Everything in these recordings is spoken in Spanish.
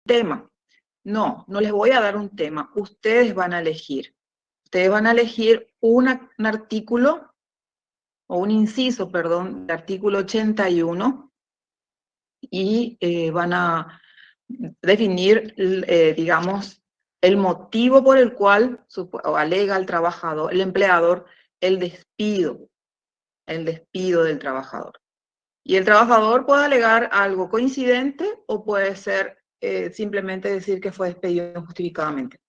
tema. No, no les voy a dar un tema. Ustedes van a elegir. Ustedes van a elegir un artículo, o un inciso, perdón, del artículo 81, y van a definir, digamos, el motivo por el cual alega el trabajador, el empleador, el despido del trabajador. Y el trabajador puede alegar algo coincidente o puede ser simplemente decir que fue despedido injustificadamente.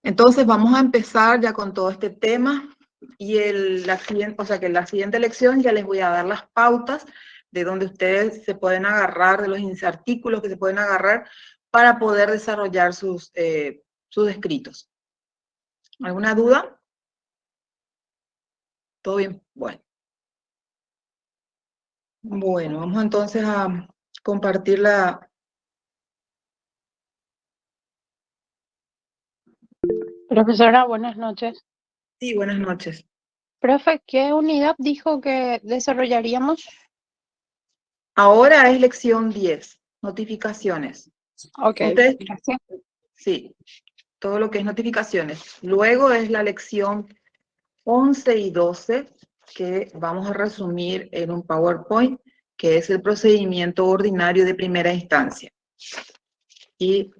Entonces vamos a empezar ya con todo este tema y la siguiente lección ya les voy a dar las pautas de donde ustedes se pueden agarrar, de los artículos que se pueden agarrar para poder desarrollar sus escritos. ¿Alguna duda? ¿Todo bien? Bueno. Bueno, vamos entonces a compartir la... Profesora, buenas noches. Sí, buenas noches. Profe, ¿qué unidad dijo que desarrollaríamos? Ahora es lección 10, notificaciones. Ok, Ustedes, gracias. sí, todo lo que es notificaciones. Luego es la lección 11 y 12, que vamos a resumir en un PowerPoint, que es el procedimiento ordinario de primera instancia. Y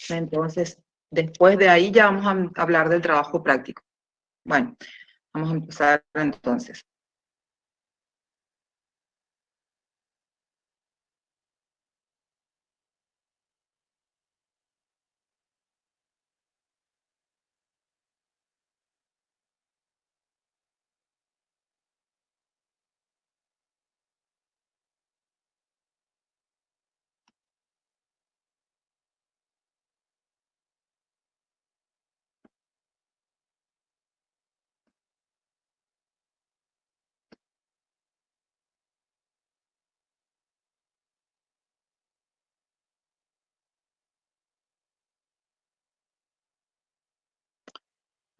entonces, después de ahí ya vamos a hablar del trabajo práctico. Bueno, vamos a empezar entonces.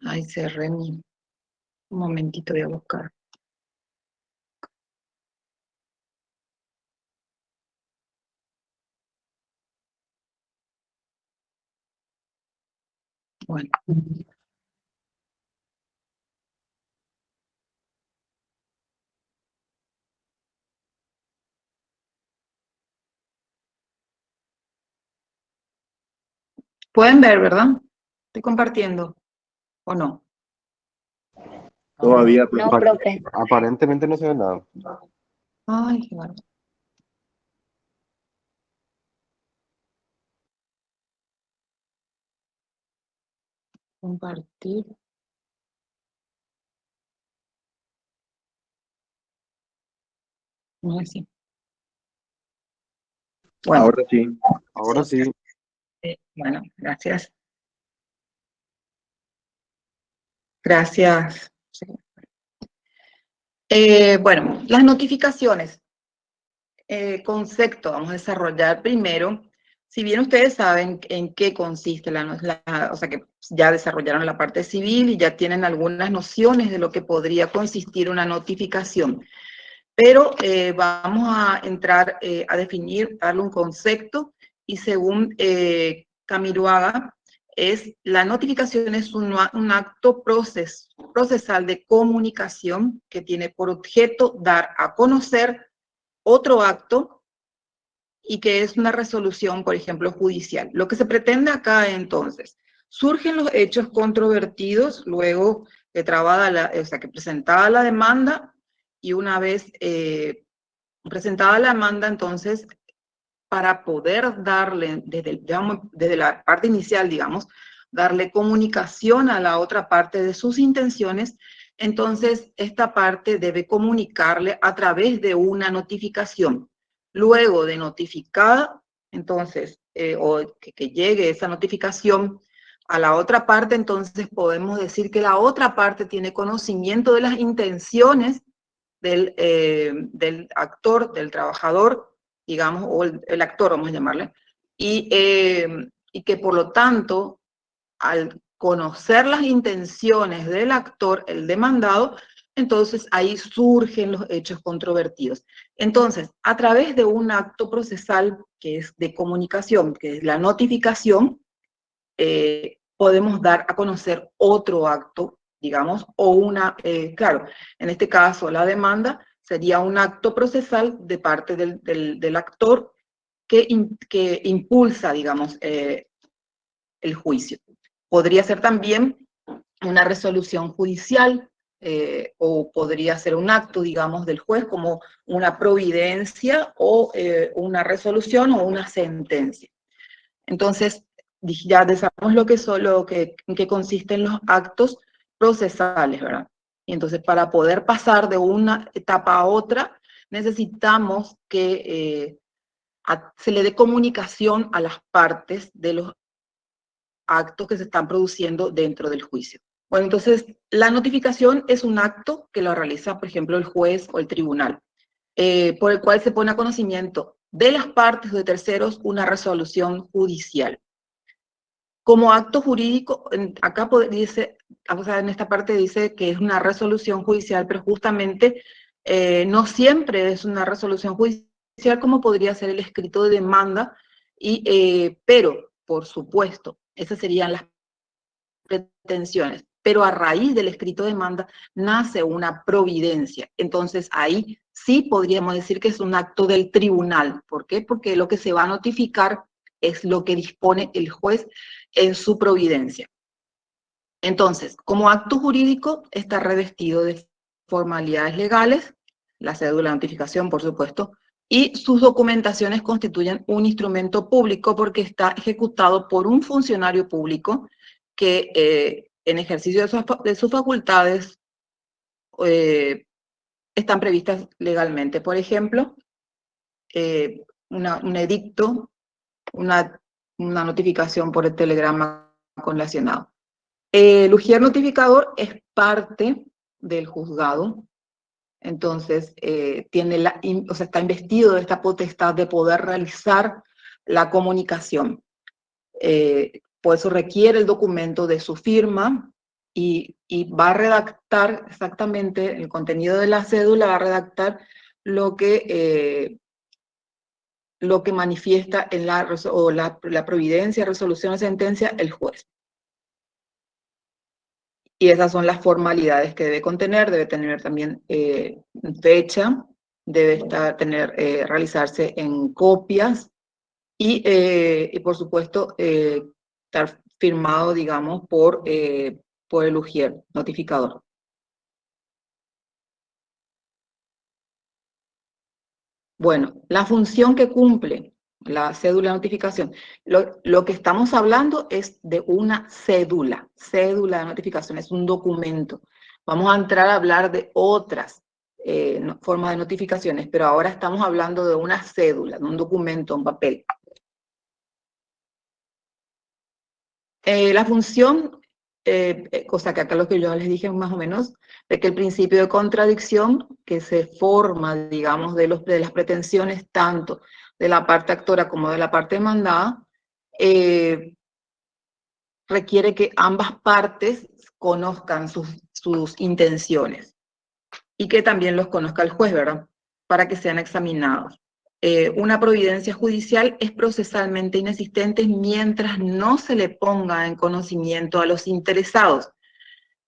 Ay, cerré mi... Un momentito, voy a buscar. Bueno. Pueden ver, ¿verdad? Estoy compartiendo, ¿o no? Todavía, No, profe. aparentemente no se ve nada. Ay, qué bárbaro. Compartir. No es así. Bueno, Ahora sí. bueno, gracias. Gracias. Bueno, las notificaciones. Concepto vamos a desarrollar primero. Si bien ustedes saben en qué consiste o sea que ya desarrollaron la parte civil y ya tienen algunas nociones de lo que podría consistir una notificación. Pero vamos a entrar a definir, darle un concepto, y según Camiroaga, la notificación es un acto procesal de comunicación que tiene por objeto dar a conocer otro acto y que es una resolución, por ejemplo, judicial. Lo que se pretende acá, entonces, surgen los hechos controvertidos luego de que presentada la demanda, y una vez presentada la demanda, entonces, para poder darle, desde la parte inicial, digamos, darle comunicación a la otra parte de sus intenciones, entonces esta parte debe comunicarle a través de una notificación. Luego de notificada, entonces, o que llegue esa notificación a la otra parte, entonces podemos decir que la otra parte tiene conocimiento de las intenciones del actor, del trabajador, digamos, o el actor, vamos a llamarle, y que por lo tanto, al conocer las intenciones del actor, el demandado, entonces ahí surgen los hechos controvertidos. Entonces, a través de un acto procesal que es de comunicación, que es la notificación, podemos dar a conocer otro acto, digamos, o una, claro, en este caso la demanda sería un acto procesal de parte del actor que impulsa, digamos, el juicio. Podría ser también una resolución judicial, o podría ser un acto, digamos, del juez como una providencia o una resolución o una sentencia. Entonces, ya sabemos lo que son, en qué consisten los actos procesales, ¿verdad? Y entonces, para poder pasar de una etapa a otra, necesitamos que se le dé comunicación a las partes de los actos que se están produciendo dentro del juicio. Bueno, entonces, la notificación es un acto que lo realiza, por ejemplo, el juez o el tribunal, por el cual se pone a conocimiento de las partes o de terceros una resolución judicial. Como acto jurídico, acá dice, o sea, en esta parte dice que es una resolución judicial, pero justamente no siempre es una resolución judicial como podría ser el escrito de demanda, pero, por supuesto, esas serían las pretensiones. Pero a raíz del escrito de demanda nace una providencia. Entonces ahí sí podríamos decir que es un acto del tribunal. ¿Por qué? Porque lo que se va a notificar es lo que dispone el juez en su providencia. Entonces, como acto jurídico está revestido de formalidades legales, la cédula de notificación, por supuesto, y sus documentaciones constituyen un instrumento público porque está ejecutado por un funcionario público que en ejercicio de sus facultades están previstas legalmente. Por ejemplo, un edicto, una notificación por el telegrama conlacionado. El ujier notificador es parte del juzgado, entonces está investido de esta potestad de poder realizar la comunicación. Por eso requiere el documento de su firma y va a redactar exactamente el contenido de la cédula, va a redactar lo que manifiesta en la providencia, resolución o sentencia el juez. Y esas son las formalidades que debe contener. Debe tener también fecha, debe realizarse en copias y por supuesto, estar firmado, digamos, por el ujier notificador. Bueno, la función que cumple la cédula de notificación. Lo que estamos hablando es de una cédula de notificación, es un documento. Vamos a entrar a hablar de otras formas de notificaciones, pero ahora estamos hablando de una cédula, de un documento, un papel. La función, cosa que acá lo que yo les dije más o menos, de que el principio de contradicción que se forma, digamos, de las pretensiones tanto de la parte actora como de la parte demandada, requiere que ambas partes conozcan sus intenciones y que también los conozca el juez, ¿verdad? Para que sean examinados. Una providencia judicial es procesalmente inexistente mientras no se le ponga en conocimiento a los interesados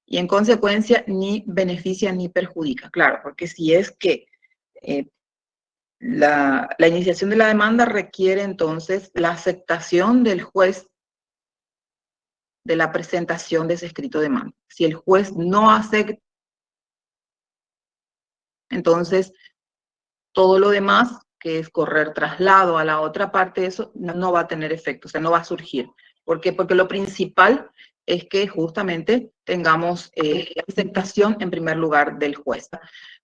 y en consecuencia ni beneficia ni perjudica. Claro, porque si es que la iniciación de la demanda requiere entonces la aceptación del juez de la presentación de ese escrito de demanda. Si el juez no acepta, entonces todo lo demás, que es correr traslado a la otra parte, eso no va a tener efecto, o sea, no va a surgir. ¿Por qué? Porque lo principal es que justamente tengamos aceptación en primer lugar del juez.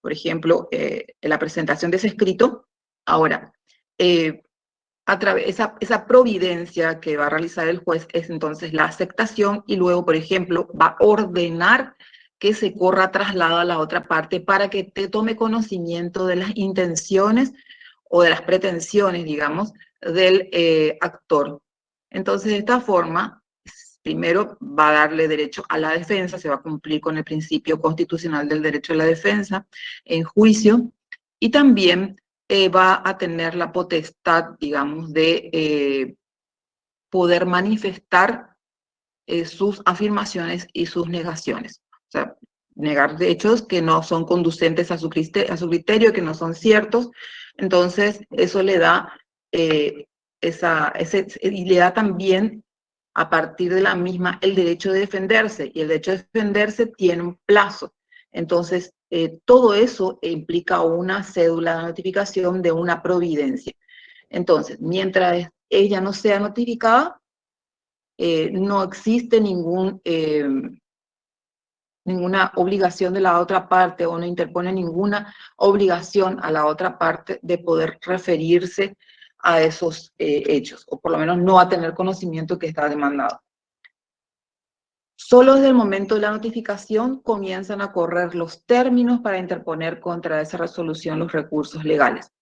Por ejemplo, en la presentación de ese escrito, ahora, esa providencia que va a realizar el juez es entonces la aceptación y luego, por ejemplo, va a ordenar que se corra traslado a la otra parte para que te tome conocimiento de las intenciones o de las pretensiones, digamos, del actor. Entonces, de esta forma, primero va a darle derecho a la defensa, se va a cumplir con el principio constitucional del derecho a la defensa en juicio, y también va a tener la potestad, digamos, de poder manifestar sus afirmaciones y sus negaciones. O sea, negar hechos que no son conducentes a su criterio, que no son ciertos. Entonces, eso le da y le da también, a partir de la misma, el derecho de defenderse. Y el derecho de defenderse tiene un plazo. Entonces, todo eso implica una cédula de notificación de una providencia. Entonces, mientras ella no sea notificada, no existe ninguna obligación de la otra parte, o no interpone ninguna obligación a la otra parte de poder referirse a esos hechos, o por lo menos no a tener conocimiento que está demandado. Solo desde el momento de la notificación comienzan a correr los términos para interponer contra esa resolución los recursos legales.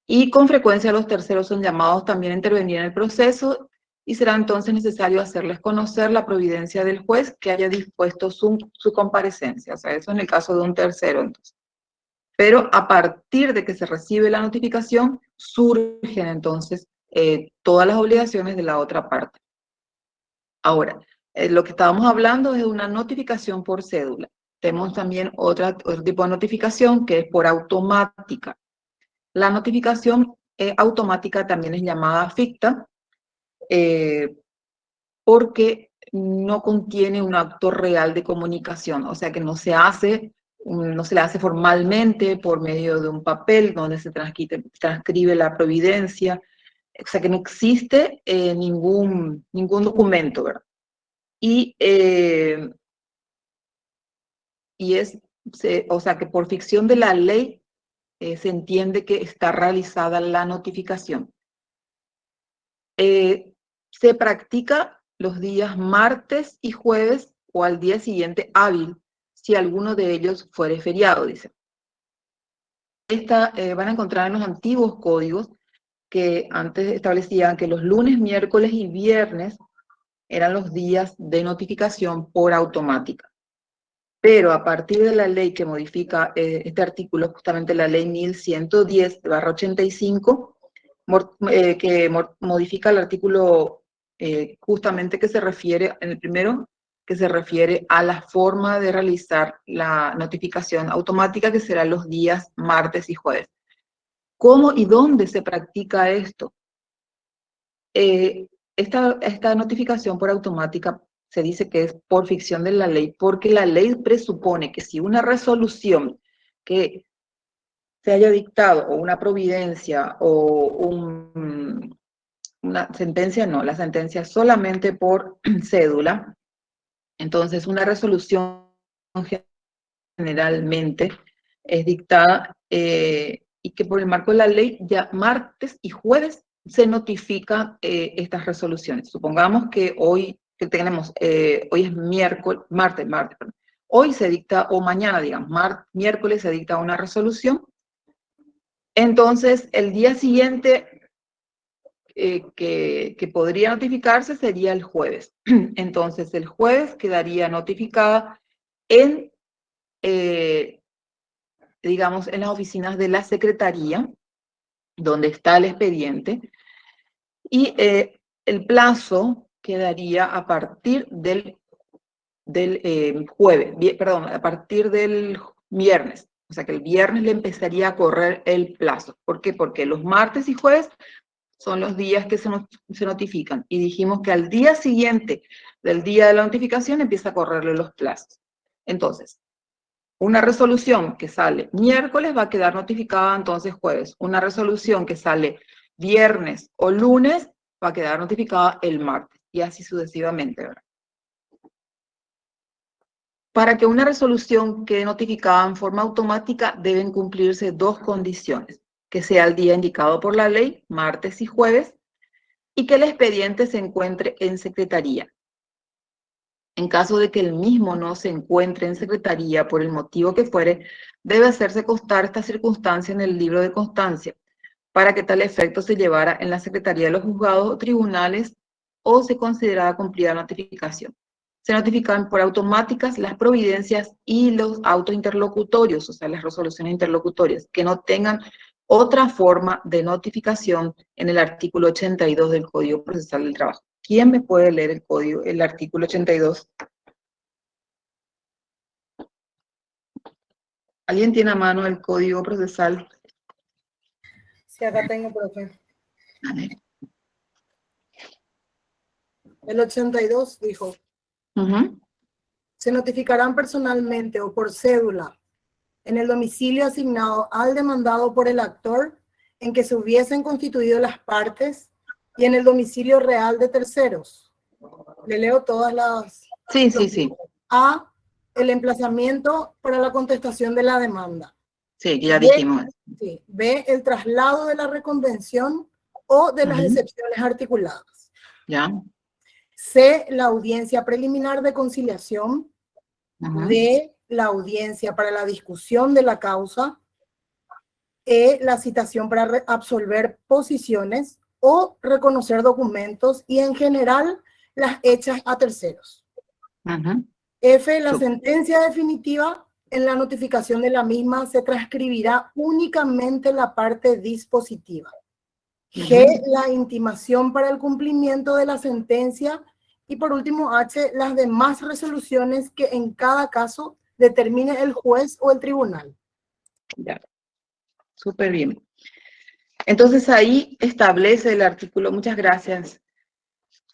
Y con frecuencia los terceros son llamados también a intervenir en el proceso, y será entonces necesario hacerles conocer la providencia del juez que haya dispuesto su comparecencia. O sea, eso en el caso de un tercero, entonces. Pero a partir de que se recibe la notificación, surgen entonces todas las obligaciones de la otra parte. Ahora, lo que estábamos hablando es de una notificación por cédula. Tenemos también otro tipo de notificación que es por automática. La notificación automática también es llamada ficta, porque no contiene un acto real de comunicación, o sea que no se le hace formalmente por medio de un papel donde se transcribe la providencia, o sea que no existe ningún documento, ¿verdad? O sea que por ficción de la ley se entiende que está realizada la notificación. Se practica los días martes y jueves o al día siguiente hábil, si alguno de ellos fuere feriado, dice. Van a encontrar en los antiguos códigos que antes establecían que los lunes, miércoles y viernes eran los días de notificación por automática. Pero a partir de la ley que modifica este artículo, justamente la ley 1110/85, que modifica el artículo justamente que se refiere, en el primero, que se refiere a la forma de realizar la notificación automática, que será los días martes y jueves. ¿Cómo y dónde se practica esto? Esta notificación por automática se dice que es por ficción de la ley, porque la ley presupone que si una resolución que se haya dictado, o una providencia, o una sentencia, no, la sentencia solamente por cédula, entonces una resolución generalmente es dictada y que por el marco de la ley ya martes y jueves se notifican estas resoluciones. Supongamos que hoy es martes, perdón. Hoy se dicta, o mañana, digamos, miércoles se dicta una resolución. Entonces, el día siguiente que podría notificarse sería el jueves. Entonces, el jueves quedaría notificada digamos, en las oficinas de la Secretaría, donde está el expediente, y el plazo quedaría a partir del a partir del viernes. O sea que el viernes le empezaría a correr el plazo. ¿Por qué? Porque los martes y jueves son los días que se notifican. Y dijimos que al día siguiente del día de la notificación empieza a correrle los plazos. Entonces, una resolución que sale miércoles va a quedar notificada entonces jueves. Una resolución que sale viernes o lunes va a quedar notificada el martes. Y así sucesivamente, ¿verdad? Para que una resolución quede notificada en forma automática deben cumplirse dos condiciones: que sea el día indicado por la ley, martes y jueves, y que el expediente se encuentre en secretaría. En caso de que el mismo no se encuentre en secretaría por el motivo que fuere, debe hacerse constar esta circunstancia en el libro de constancia, para que tal efecto se llevara en la secretaría de los juzgados o tribunales o se considera cumplida la notificación. Se notifican por automáticas las providencias y los autos interlocutorios, o sea, las resoluciones interlocutorias, que no tengan otra forma de notificación en el artículo 82 del Código Procesal del Trabajo. ¿Quién me puede leer el artículo 82? ¿Alguien tiene a mano el Código Procesal? Sí, acá tengo, profe. A ver. El 82 dijo, se notificarán personalmente o por cédula en el domicilio asignado al demandado por el actor en que se hubiesen constituido las partes y en el domicilio real de terceros. Le leo todas las... Sí, sí, sí. A, el emplazamiento para la contestación de la demanda. Sí, ya B, dijimos. sí. B, el traslado de la reconvención o de las excepciones articuladas. Ya. C, la audiencia preliminar de conciliación. D, la audiencia para la discusión de la causa. E, la citación para absolver posiciones o reconocer documentos y en general las hechas a terceros. F, la sentencia definitiva. En la notificación de la misma se transcribirá únicamente la parte dispositiva. G, la intimación para el cumplimiento de la sentencia. Y por último, H, las demás resoluciones que en cada caso determine el juez o el tribunal. Ya. Súper bien. Entonces ahí establece el artículo, muchas gracias.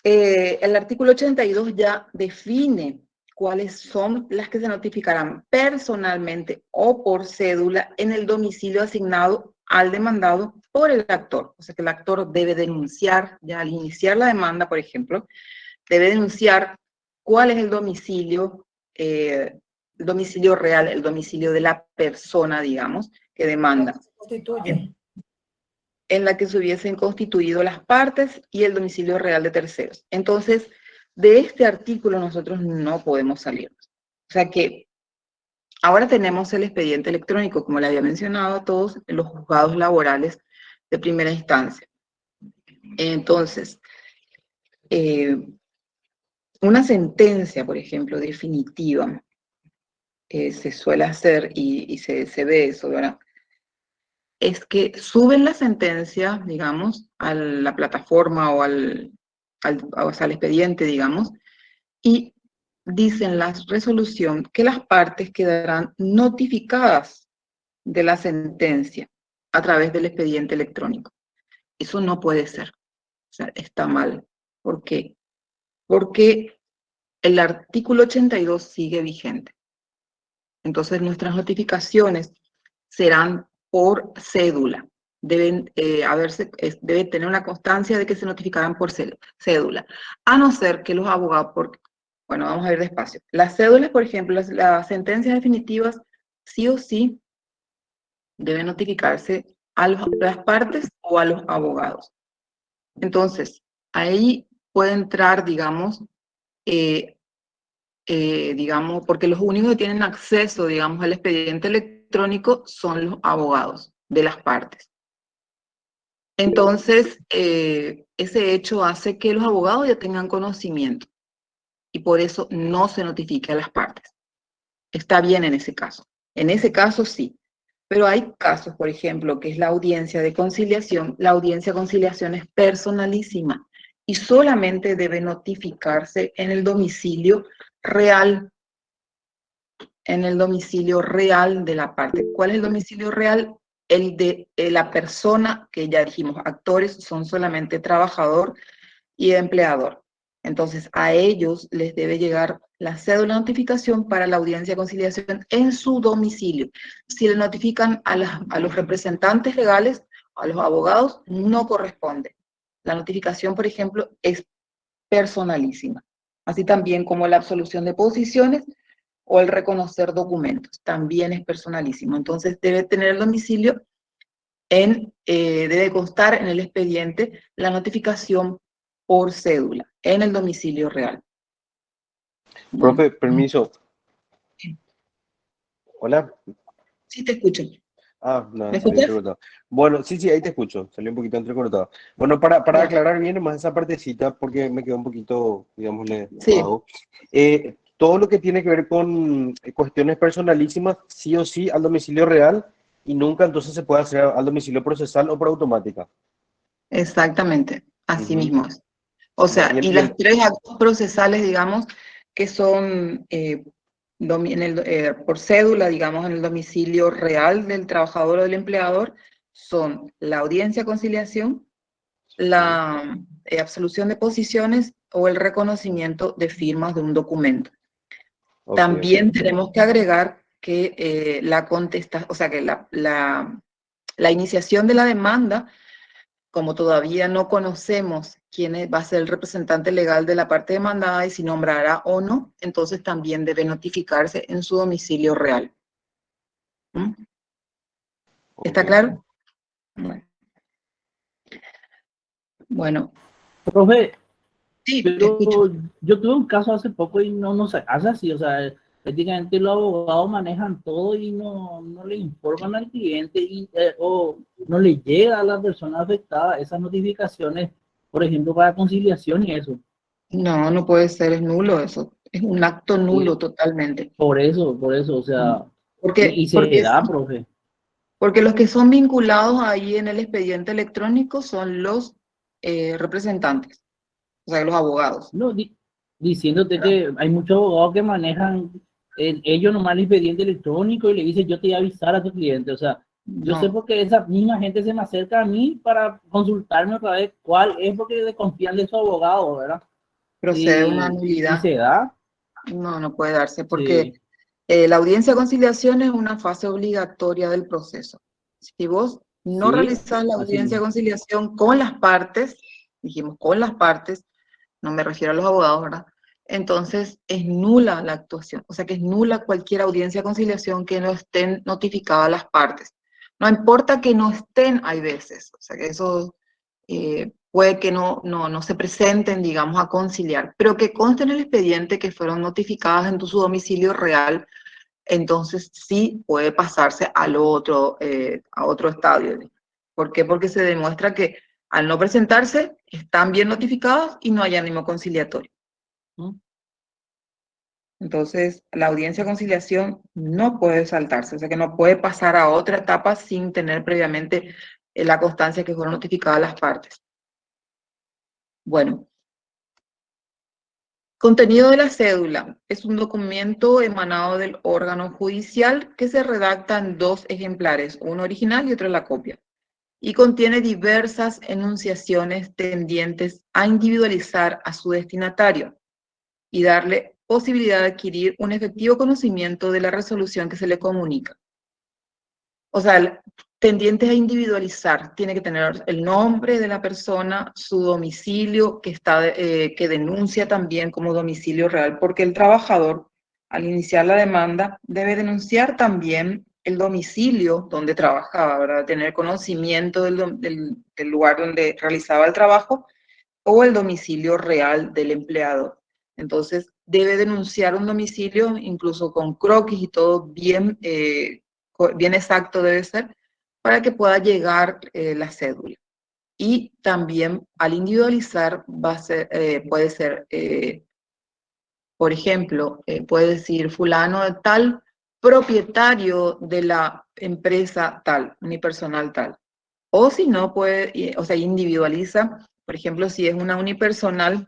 El artículo 82 ya define cuáles son las que se notificarán personalmente o por cédula en el domicilio asignado al demandado por el actor. O sea que el actor debe denunciar, ya al iniciar la demanda, por ejemplo, debe denunciar cuál es el domicilio real, el domicilio de la persona, digamos, que demanda. En la que se hubiesen constituido las partes y el domicilio real de terceros. Entonces, de este artículo nosotros no podemos salir. O sea que ahora tenemos el expediente electrónico, como le había mencionado a todos, en los juzgados laborales de primera instancia. Entonces, una sentencia, por ejemplo, definitiva, se suele hacer y se ve eso, ¿verdad? Es que suben la sentencia, digamos, a la plataforma o al expediente, digamos, y dicen la resolución que las partes quedarán notificadas de la sentencia a través del expediente electrónico. Eso no puede ser. O sea, está mal. ¿Por qué? Porque el artículo 82 sigue vigente. Entonces, nuestras notificaciones serán por cédula. Debe tener una constancia de que se notificarán por cédula. A no ser que los abogados, bueno, vamos a ver despacio. Las cédulas, por ejemplo, las sentencias definitivas, sí o sí, deben notificarse a las partes o a los abogados. Entonces, ahí puede entrar, digamos, porque los únicos que tienen acceso, digamos, al expediente electrónico son los abogados de las partes. Entonces, ese hecho hace que los abogados ya tengan conocimiento y por eso no se notifica a las partes. Está bien en ese caso. En ese caso sí. Pero hay casos, por ejemplo, que es la audiencia de conciliación. La audiencia de conciliación es personalísima y solamente debe notificarse en el domicilio real. En el domicilio real de la parte. ¿Cuál es el domicilio real? El de la persona, que ya dijimos, actores son solamente trabajador y empleador. Entonces, a ellos les debe llegar la cédula de notificación para la audiencia de conciliación en su domicilio. Si le notifican a los representantes legales, a los abogados, no corresponde. La notificación, por ejemplo, es personalísima. Así también como la absolución de posiciones o el reconocer documentos, también es personalísimo. Entonces, debe tener el domicilio debe constar en el expediente la notificación por cédula, en el domicilio real. Bueno. Profe, permiso. Hola. Sí, te escucho. Ah, no, ¿Me salió escuchas? entrecortado. Bueno, sí, ahí te escucho, salió un poquito entrecortado. Bueno, para Ya. aclarar bien más esa partecita, porque me quedó un poquito, digámosle, Sí, vago. Todo lo que tiene que ver con cuestiones personalísimas, sí o sí al domicilio real, y nunca entonces se puede hacer al domicilio procesal o por automática. exactamente, así Ujú. mismo es. O Va, sea, y las tres actos procesales, digamos, que son por cédula, digamos, en el domicilio real del trabajador o del empleador, son la audiencia conciliación, la absolución de posiciones o el reconocimiento de firmas de un documento. ok, También tenemos que agregar que o sea, que la iniciación de la demanda, como todavía no conocemos va a ser el representante legal de la parte demandada y si nombrará o no, entonces también debe notificarse en su domicilio real. ¿Mm? ok. ¿Está claro? Bueno, Profe, sí, te escucho. pero yo tuve un caso hace poco y no se hace así, o sea, prácticamente los abogados manejan todo y no le informan al cliente o no le llega a la persona afectada esas notificaciones, por ejemplo, para conciliación y eso. No, no puede ser, es nulo eso. Es un acto Y nulo totalmente. por eso, o sea, Porque, y se porque, da, profe. porque los que son vinculados ahí en el expediente electrónico son los representantes, o sea, los abogados. No, diciéndote ¿Verdad? que hay muchos abogados que manejan ellos nomás el expediente electrónico y le dicen yo te voy a avisar a tu cliente. O sea, yo sé No, porque esa misma gente se me acerca a mí para consultarme otra vez cuál es porque desconfían de su abogado, ¿verdad? procede una Y nulidad. se da, No, no puede darse porque sí, la audiencia de conciliación es una fase obligatoria del proceso. Si vos no sí, realizás la así audiencia de mismo. conciliación con las partes, dijimos con las partes, no me refiero a los abogados, ¿verdad? Entonces es nula la actuación, o sea que es nula cualquier audiencia de conciliación que no estén notificadas las partes. No importa que no estén, hay veces, o sea que eso puede que no se presenten, digamos, a conciliar, pero que conste en el expediente que fueron notificadas en su domicilio real, entonces sí puede pasarse a otro estadio. ¿Por qué? Porque se demuestra que al no presentarse están bien notificados y no hay ánimo conciliatorio. ¿No? Entonces, la audiencia de conciliación no puede saltarse, o sea que no puede pasar a otra etapa sin tener previamente la constancia que fueron notificadas las partes. Bueno, contenido de la cédula. Es un documento emanado del órgano judicial que se redacta en dos ejemplares, uno original y otro la copia, y contiene diversas enunciaciones tendientes a individualizar a su destinatario y darle posibilidad de adquirir un efectivo conocimiento de la resolución que se le comunica. O sea, tendientes a individualizar, tiene que tener el nombre de la persona, su domicilio, que denuncia también como domicilio real, porque el trabajador, al iniciar la demanda, debe denunciar también el domicilio donde trabajaba, ¿verdad? Tener conocimiento del lugar donde realizaba el trabajo o el domicilio real del empleado. Entonces, debe denunciar un domicilio, incluso con croquis y todo bien exacto debe ser, para que pueda llegar la cédula. Y también al individualizar puede ser, por ejemplo, puede decir fulano de tal, propietario de la empresa tal, unipersonal tal. O si no, o sea, individualiza, por ejemplo, si es una unipersonal,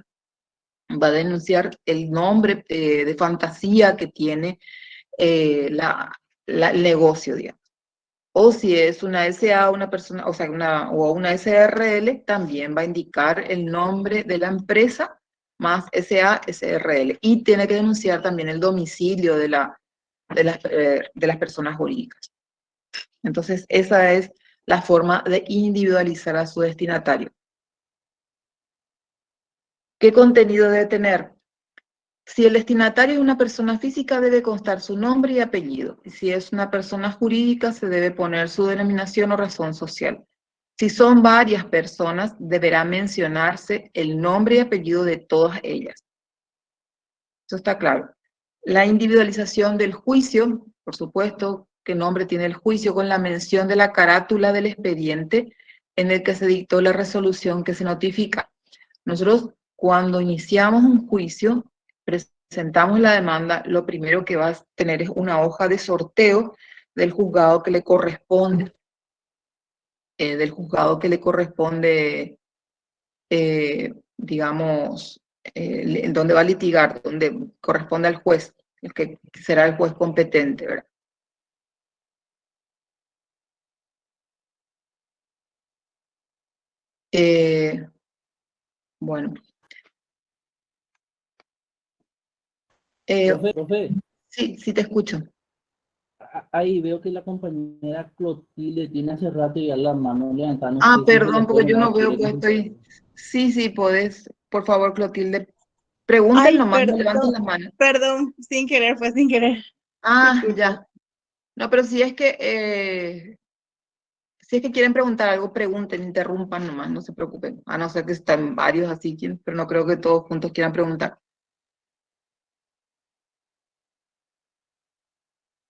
va a denunciar el nombre de fantasía que tiene el negocio, digamos. O si es una SA, una persona, o sea, o una SRL, también va a indicar el nombre de la empresa más SA, SRL. Y tiene que denunciar también el domicilio de las personas jurídicas. Entonces, esa es la forma de individualizar a su destinatario. ¿Qué contenido debe tener? Si el destinatario es una persona física, debe constar su nombre y apellido. Y si es una persona jurídica, se debe poner su denominación o razón social. Si son varias personas, deberá mencionarse el nombre y apellido de todas ellas. Eso está claro. La individualización del juicio, por supuesto, qué nombre tiene el juicio, con la mención de la carátula del expediente en el que se dictó la resolución que se notifica. Nosotros, cuando iniciamos un juicio, presentamos la demanda, lo primero que va a tener es una hoja de sorteo del juzgado que le corresponde, digamos, donde va a litigar, donde corresponde al juez, el que será el juez competente, ¿verdad? Bueno. Profe, Sí, sí te escucho. ahí veo que la compañera Clotilde tiene hace rato ya la mano levantada. No Ah, sé si se le perdón, porque puede yo dar, no veo, quiere pues consultar. estoy... Sí, sí, podés, por favor, Clotilde. Pregunten Ay, nomás, no levanten las manos. perdón, sin querer, fue sin querer. Ah, Disculpe. ya. No, pero si es que quieren preguntar algo, pregunten, interrumpan nomás, no se preocupen. A no ser que están varios así, pero no creo que todos juntos quieran preguntar.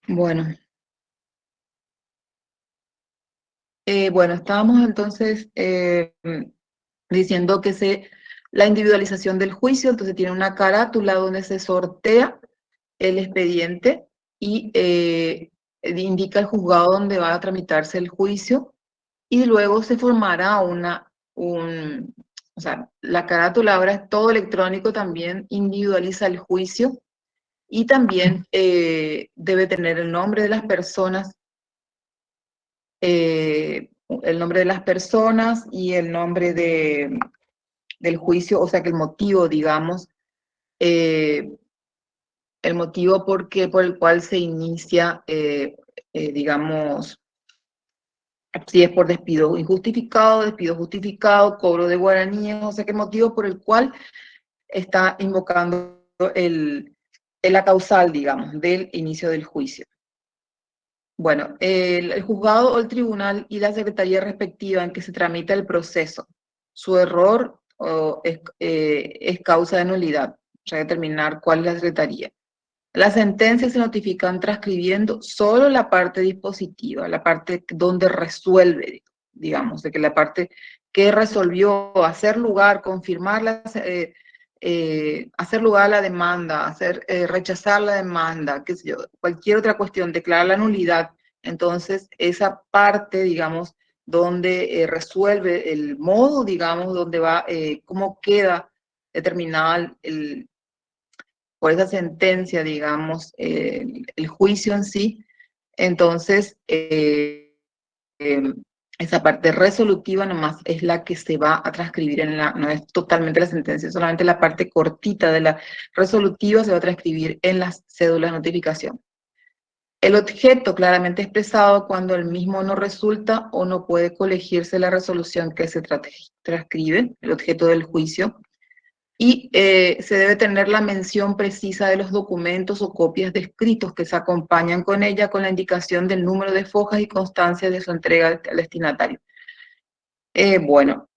Bueno. Bueno, estábamos entonces diciendo que la individualización del juicio, entonces tiene una carátula donde se sortea el expediente y indica el juzgado donde va a tramitarse el juicio, y luego se formará o sea, la carátula ahora es todo electrónico, también individualiza el juicio, y también debe tener el nombre de las personas, y el nombre del juicio, o sea que el motivo, digamos, el motivo por el cual se inicia, digamos, si es por despido injustificado, despido justificado, cobro de guaraníes, o sea que el motivo por el cual está invocando la causal, digamos, del inicio del juicio. Bueno, el juzgado o el tribunal y la secretaría respectiva en que se tramita el proceso, su error es causa de nulidad, o sea, determinar cuál es la secretaría. Las sentencias se notifican transcribiendo solo la parte dispositiva, la parte donde resuelve, digamos, de que la parte que resolvió hacer lugar, confirmar hacer lugar a la demanda, rechazar la demanda, qué sé yo, cualquier otra cuestión, declarar la nulidad. Entonces, esa parte, digamos, donde resuelve el modo, digamos, donde va, cómo queda determinada por esa sentencia, digamos, el juicio en sí. Entonces, esa parte resolutiva nomás es la que se va a transcribir no es totalmente la sentencia, solamente la parte cortita de la resolutiva se va a transcribir en las cédulas de notificación. El objeto claramente expresado cuando el mismo no resulta o no puede colegirse la resolución que se transcribe, el objeto del juicio. Y se debe tener la mención precisa de los documentos o copias de escritos que se acompañan con ella, con la indicación del número de fojas y constancia de su entrega al destinatario. Bueno,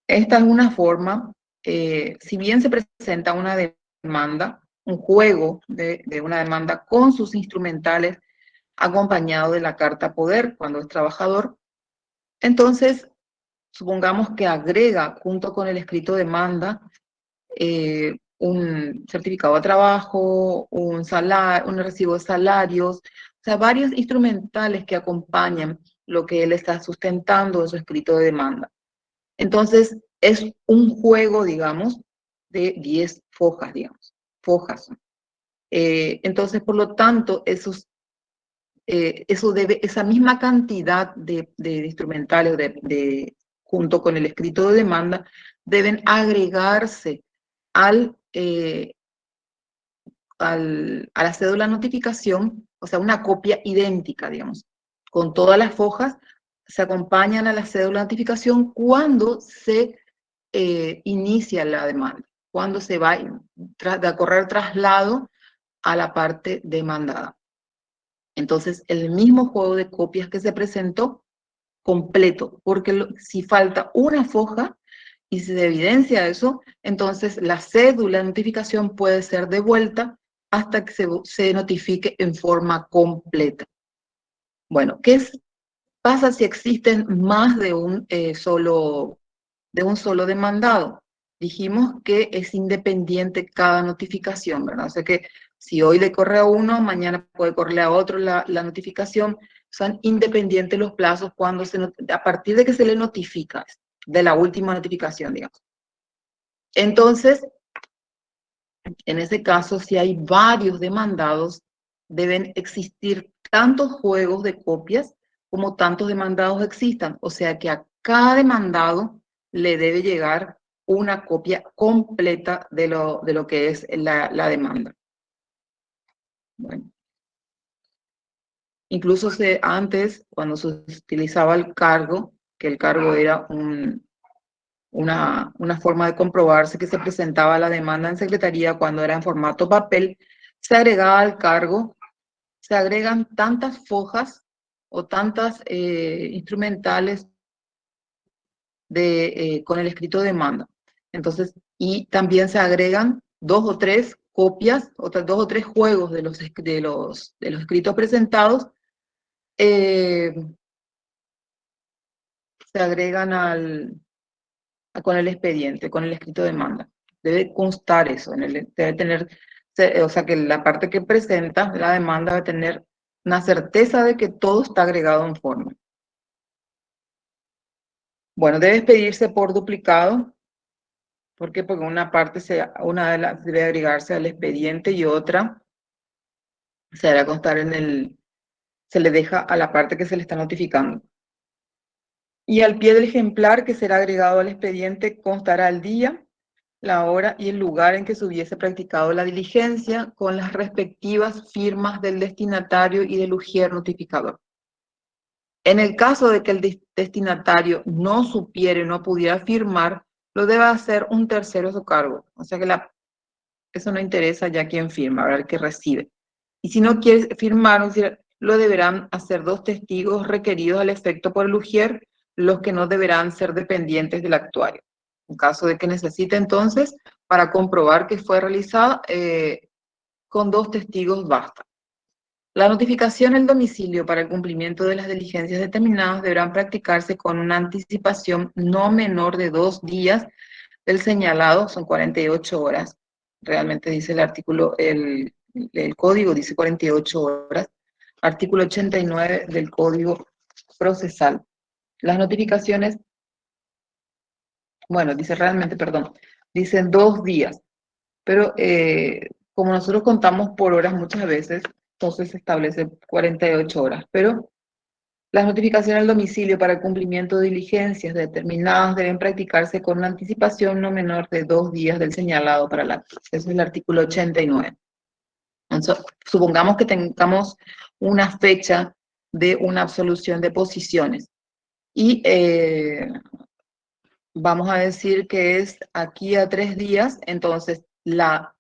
esta es una forma, si bien se presenta una demanda, un juego de una demanda con sus instrumentales acompañado de la carta poder cuando es trabajador, entonces supongamos que agrega junto con el escrito de demanda un certificado de trabajo, un recibo de salarios, o sea, varios instrumentales que acompañan lo que él está sustentando en su escrito de demanda. Entonces, es un juego, digamos, de 10 fojas, digamos, fojas. Entonces, por lo tanto, esa misma cantidad de instrumentales junto con el escrito de demanda deben agregarse a la cédula de notificación, o sea, una copia idéntica, digamos, con todas las fojas, se acompañan a la cédula de notificación cuando se inicia la demanda, cuando se va a correr traslado a la parte demandada. Entonces, el mismo juego de copias que se presentó, completo, porque si falta una foja y se evidencia eso, entonces la cédula de notificación puede ser devuelta hasta que se notifique en forma completa. Bueno, pasa si existen más de un solo demandado? Dijimos que es independiente cada notificación, ¿verdad? O sea que si hoy le corre a uno, mañana puede correrle a otro la notificación. Son independientes los plazos a partir de que se le notifica, de la última notificación, digamos. Entonces, en ese caso, si hay varios demandados, deben existir tantos juegos de copias como tantos demandados existan. O sea que a cada demandado le debe llegar una copia completa de lo que es la demanda. Bueno. Incluso antes, cuando se utilizaba el cargo, que el cargo era una forma de comprobarse que se presentaba la demanda en secretaría cuando era en formato papel, se agregaba al cargo, se agregan tantas fojas o tantas instrumentales con el escrito de demanda. Entonces, y también se agregan 2 o 3 copias, otras 2 o 3 juegos de los escritos presentados, se agregan con el expediente, con el escrito de demanda. Debe constar eso, debe tener, o sea, que la parte que presenta la demanda debe tener una certeza de que todo está agregado en forma. Bueno, debe expedirse por duplicado. ¿Por qué? Porque una parte debe agregarse al expediente y otra se hará constar se le deja a la parte que se le está notificando. Y al pie del ejemplar que será agregado al expediente constará el día, la hora y el lugar en que se hubiese practicado la diligencia con las respectivas firmas del destinatario y del ujier notificador. En el caso de que el destinatario no supiera y no pudiera firmar, lo debe hacer un tercero a su cargo. O sea que eso no interesa ya quién firma, ¿verdad? El que recibe. Y si no quiere firmar, lo deberán hacer 2 testigos requeridos al efecto por el ujier, los que no deberán ser dependientes del actuario. En caso de que necesite, entonces, para comprobar que fue realizada, con 2 testigos basta. La notificación al domicilio para el cumplimiento de las diligencias determinadas deberán practicarse con una anticipación no menor de 2 días del señalado, son 48 horas. Realmente dice el artículo, el código dice 48 horas. Artículo 89 del Código Procesal. Las notificaciones, bueno, dicen 2 días, pero como nosotros contamos por horas muchas veces, entonces se establece 48 horas, pero las notificaciones al domicilio para el cumplimiento de diligencias determinadas deben practicarse con una anticipación no menor de 2 días del señalado para el acto. Ese es el artículo 89. Entonces, supongamos que tengamos una fecha de una absolución de posiciones y vamos a decir que es aquí a 3 días, entonces la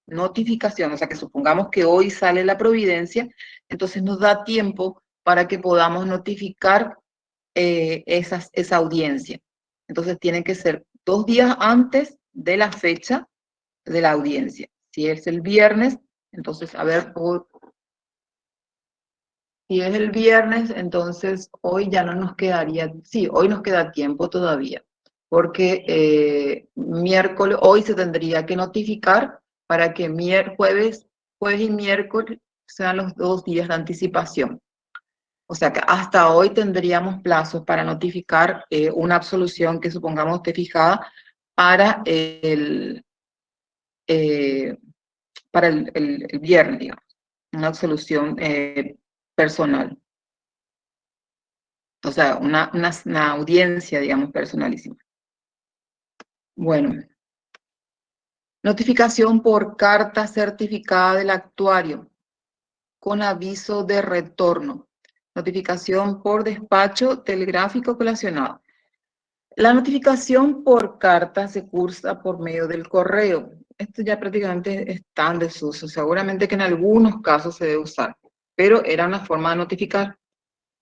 notificación, o sea que supongamos que hoy sale la providencia, entonces nos da tiempo para que podamos notificar esa audiencia. Entonces tienen que ser 2 días antes de la fecha de la audiencia. Si es el viernes, entonces, a ver, si es el viernes, entonces hoy ya no nos quedaría, sí, hoy nos queda tiempo todavía, porque hoy se tendría que notificar para que jueves y miércoles sean los 2 días de anticipación. O sea que hasta hoy tendríamos plazos para notificar una absolución que supongamos esté fijada para el viernes, digamos, una absolución personal. O sea, una audiencia, digamos, personalísima. Bueno. Notificación por carta certificada del actuario con aviso de retorno. Notificación por despacho telegráfico colacionado. La notificación por carta se cursa por medio del correo. Esto ya prácticamente está en desuso. Seguramente que en algunos casos se debe usar, pero era una forma de notificar.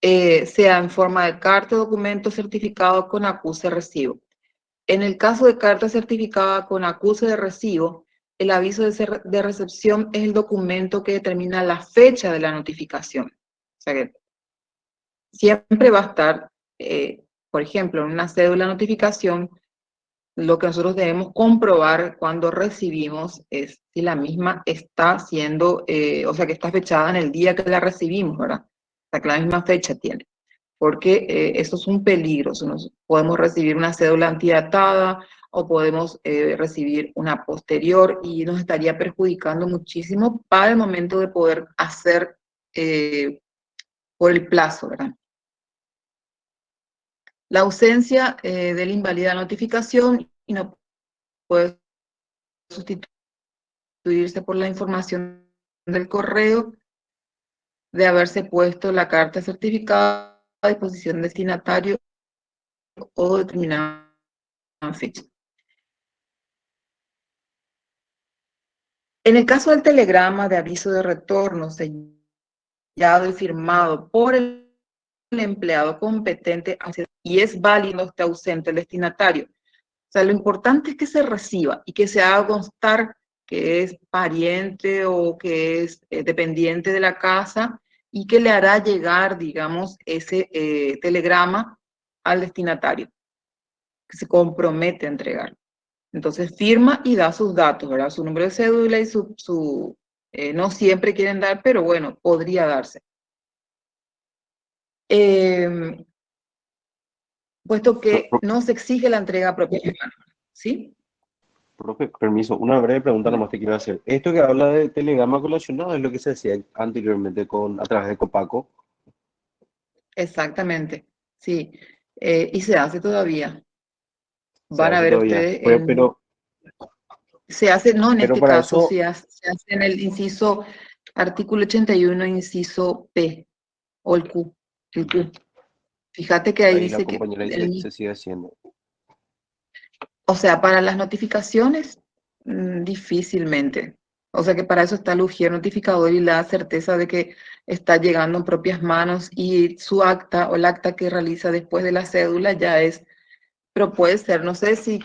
Sea en forma de carta, documento certificado con acuse de recibo. En el caso de carta certificada con acuse de recibo, el aviso de recepción es el documento que determina la fecha de la notificación. O sea que siempre va a estar, por ejemplo, en una cédula de notificación, lo que nosotros debemos comprobar cuando recibimos es si la misma está siendo, o sea, que está fechada en el día que la recibimos, ¿verdad? O sea, que la misma fecha tiene. Porque eso es un peligro. Podemos recibir una cédula antidatada o podemos recibir una posterior y nos estaría perjudicando muchísimo para el momento de poder hacer por el plazo, ¿verdad? La ausencia de la inválida notificación y no puede sustituirse por la información del correo de haberse puesto la carta certificada a disposición del destinatario o determinada fecha. En el caso del telegrama de aviso de retorno sellado y firmado por el empleado competente y es válido, esté ausente el destinatario. O sea, lo importante es que se reciba y que se haga constar que es pariente o que es dependiente de la casa y que le hará llegar, digamos, ese telegrama al destinatario, que se compromete a entregar. Entonces firma y da sus datos, ¿verdad? Su número de cédula y no siempre quieren dar, pero bueno, podría darse. Puesto que no se exige la entrega a propia mano, ¿sí? Profe, permiso, una breve pregunta nomás te quiero hacer. Esto que habla de telegrama colacionado es lo que se hacía anteriormente a través de Copaco. Exactamente, sí. Y se hace todavía. Se Van a hace ver todavía. ustedes, se hace, no en pero este para caso, eso, se hace en el inciso, artículo 81, inciso P, o el Q. Fíjate que ahí ahí la dice que, compañera dice, se sigue haciendo. o sea, para las notificaciones, difícilmente. O sea que para eso está el ujier notificador y la certeza de que está llegando en propias manos y su acta o el acta que realiza después de la cédula ya es, pero puede ser, no sé si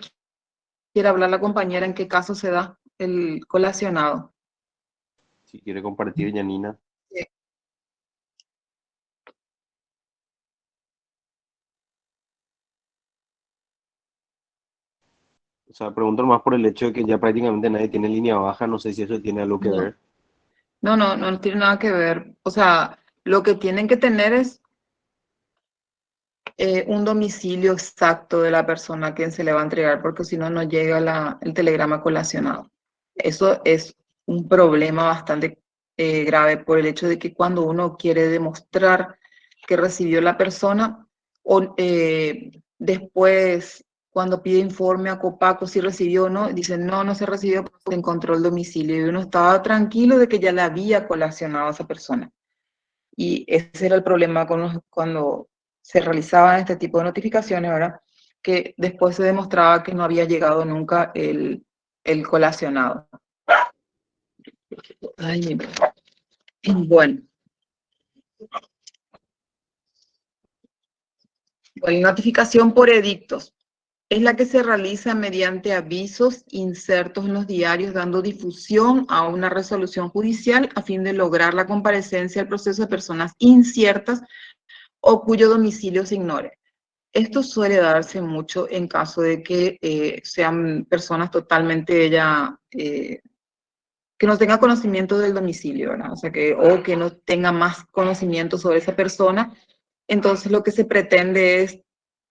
quiere hablar la compañera en qué caso se da el colacionado. Si quiere compartir, Janina. Sí. O sea, pregunto más por el hecho de que ya prácticamente nadie tiene línea baja, no sé si eso tiene algo que No. ver. No tiene nada que ver. O sea, lo que tienen que tener es un domicilio exacto de la persona a quien se le va a entregar, porque si no, no llega el telegrama colacionado. Eso es un problema bastante grave por el hecho de que cuando uno quiere demostrar que recibió la persona, o después, cuando pide informe a Copaco si recibió o no, dicen no se recibió porque se encontró el domicilio y uno estaba tranquilo de que ya le había colacionado a esa persona. Y ese era el problema cuando se realizaban este tipo de notificaciones, ¿verdad? Que después se demostraba que no había llegado nunca el colacionado. Ay, bueno. La notificación por edictos es la que se realiza mediante avisos insertos en los diarios dando difusión a una resolución judicial a fin de lograr la comparecencia al proceso de personas inciertas o cuyo domicilio se ignore. Esto suele darse mucho en caso de que sean personas totalmente que no tengan conocimiento del domicilio, ¿verdad? O sea, o que no tenga más conocimiento sobre esa persona. Entonces, lo que se pretende es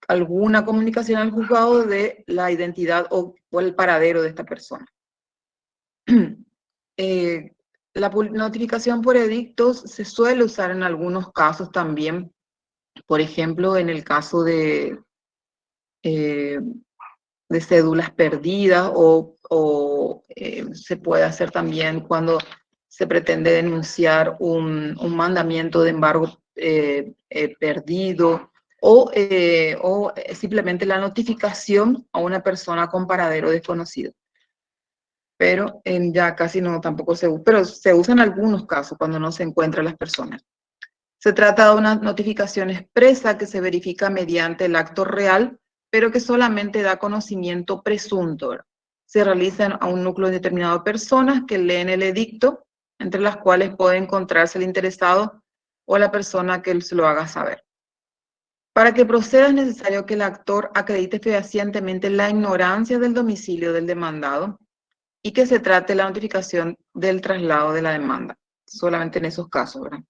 alguna comunicación al juzgado de la identidad o el paradero de esta persona. La notificación por edictos se suele usar en algunos casos también, por ejemplo, en el caso de cédulas perdidas o se puede hacer también cuando se pretende denunciar un mandamiento de embargo perdido o simplemente la notificación a una persona con paradero desconocido. Pero ya casi no tampoco se usa, pero se usa en algunos casos cuando no se encuentran las personas. Se trata de una notificación expresa que se verifica mediante el acto real, pero que solamente da conocimiento presunto. Se realizan a un núcleo determinado de personas que leen el edicto, entre las cuales puede encontrarse el interesado o la persona que se lo haga saber. Para que proceda es necesario que el actor acredite fehacientemente la ignorancia del domicilio del demandado y que se trate la notificación del traslado de la demanda. Solamente en esos casos, ¿verdad?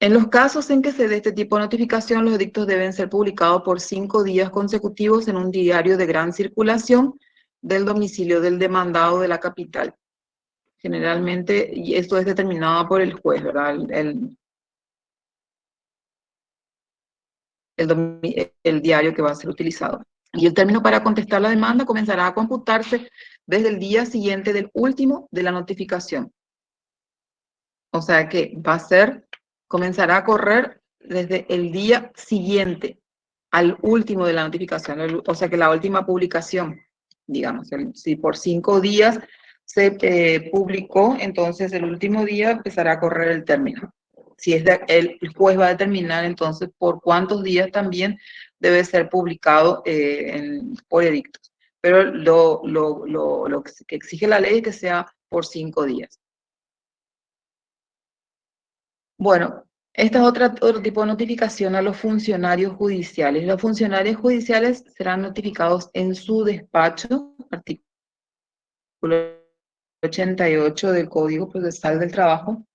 En los casos en que se dé este tipo de notificación, los edictos deben ser publicados por 5 días consecutivos en un diario de gran circulación del domicilio del demandado de la capital. Generalmente, y esto es determinado por el juez, ¿verdad? El diario que va a ser utilizado. Y el término para contestar la demanda comenzará a computarse desde el día siguiente del último de la notificación. O sea que comenzará a correr desde el día siguiente al último de la notificación, o sea que la última publicación, digamos, si por 5 días se publicó, entonces el último día empezará a correr el término. Si es el juez va a determinar entonces por cuántos días también debe ser publicado por edictos. Pero lo que exige la ley es que sea por 5 días. Bueno, esta es otro tipo de notificación a los funcionarios judiciales. Los funcionarios judiciales serán notificados en su despacho, artículo 88 del Código Procesal del Trabajo,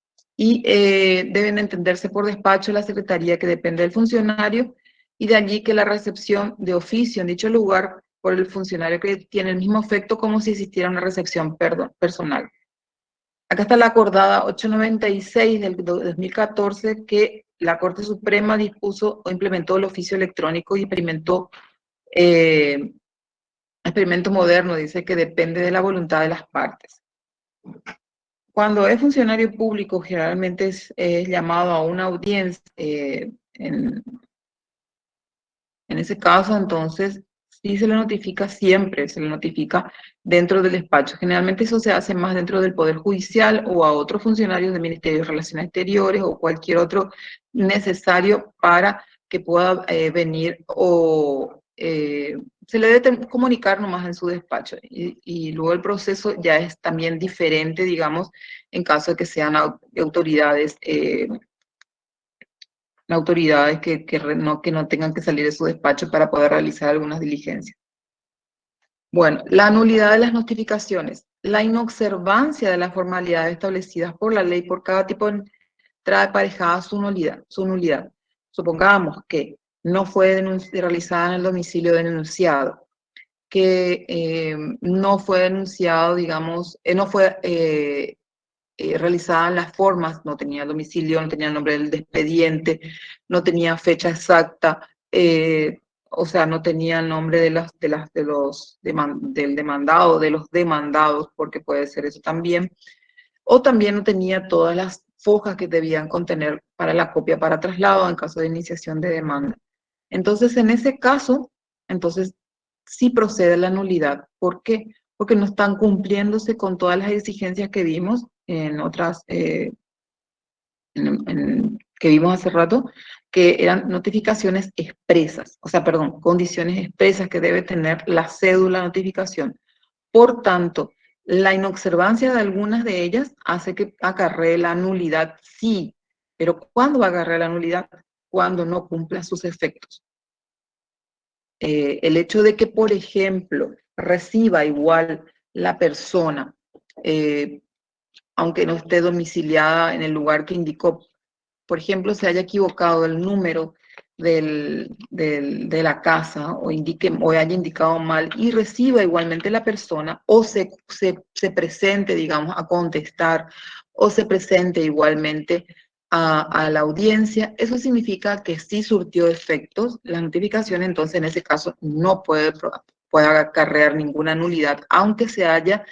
y deben entenderse por despacho la secretaría que depende del funcionario, y de allí que la recepción de oficio en dicho lugar por el funcionario que tiene el mismo efecto como si existiera una recepción personal. Acá está la acordada 896 del 2014 que la Corte Suprema dispuso o implementó el oficio electrónico y experimento moderno, dice que depende de la voluntad de las partes. Cuando es funcionario público, generalmente es llamado a una audiencia. En ese caso, entonces, sí se le notifica siempre, se le notifica dentro del despacho. Generalmente eso se hace más dentro del Poder Judicial o a otros funcionarios del Ministerio de Relaciones Exteriores o cualquier otro necesario para que pueda venir o se le debe comunicar nomás en su despacho. Y luego el proceso ya es también diferente, digamos, en caso de que sean autoridades que no tengan que salir de su despacho para poder realizar algunas diligencias. Bueno, la nulidad de las notificaciones. La inobservancia de las formalidades establecidas por la ley por cada tipo trae aparejada su nulidad. Supongamos que no fue realizada en el domicilio del denunciado, que no fue denunciado, digamos, no fue realizaban las formas, no tenía domicilio, no tenía el nombre del expediente, no tenía fecha exacta, o sea, no tenía el nombre del demandado, de los demandados, porque puede ser eso también, o también no tenía todas las fojas que debían contener para la copia para traslado en caso de iniciación de demanda. Entonces, en ese caso, entonces sí procede la nulidad. ¿Por qué? Porque no están cumpliéndose con todas las exigencias que vimos en otras, que vimos hace rato, que eran notificaciones expresas, o sea, perdón, condiciones expresas que debe tener la cédula de notificación. Por tanto, la inobservancia de algunas de ellas hace que acarree la nulidad, sí, pero ¿cuándo va a acarrear la nulidad? Cuando no cumpla sus efectos. El hecho de que, por ejemplo, reciba igual la persona, aunque no esté domiciliada en el lugar que indicó, por ejemplo, se haya equivocado el número de la casa o haya indicado mal y reciba igualmente la persona o se presente, digamos, a contestar o se presente igualmente a la audiencia, eso significa que sí surtió efectos la notificación, entonces en ese caso no puede acarrear ninguna nulidad, aunque se haya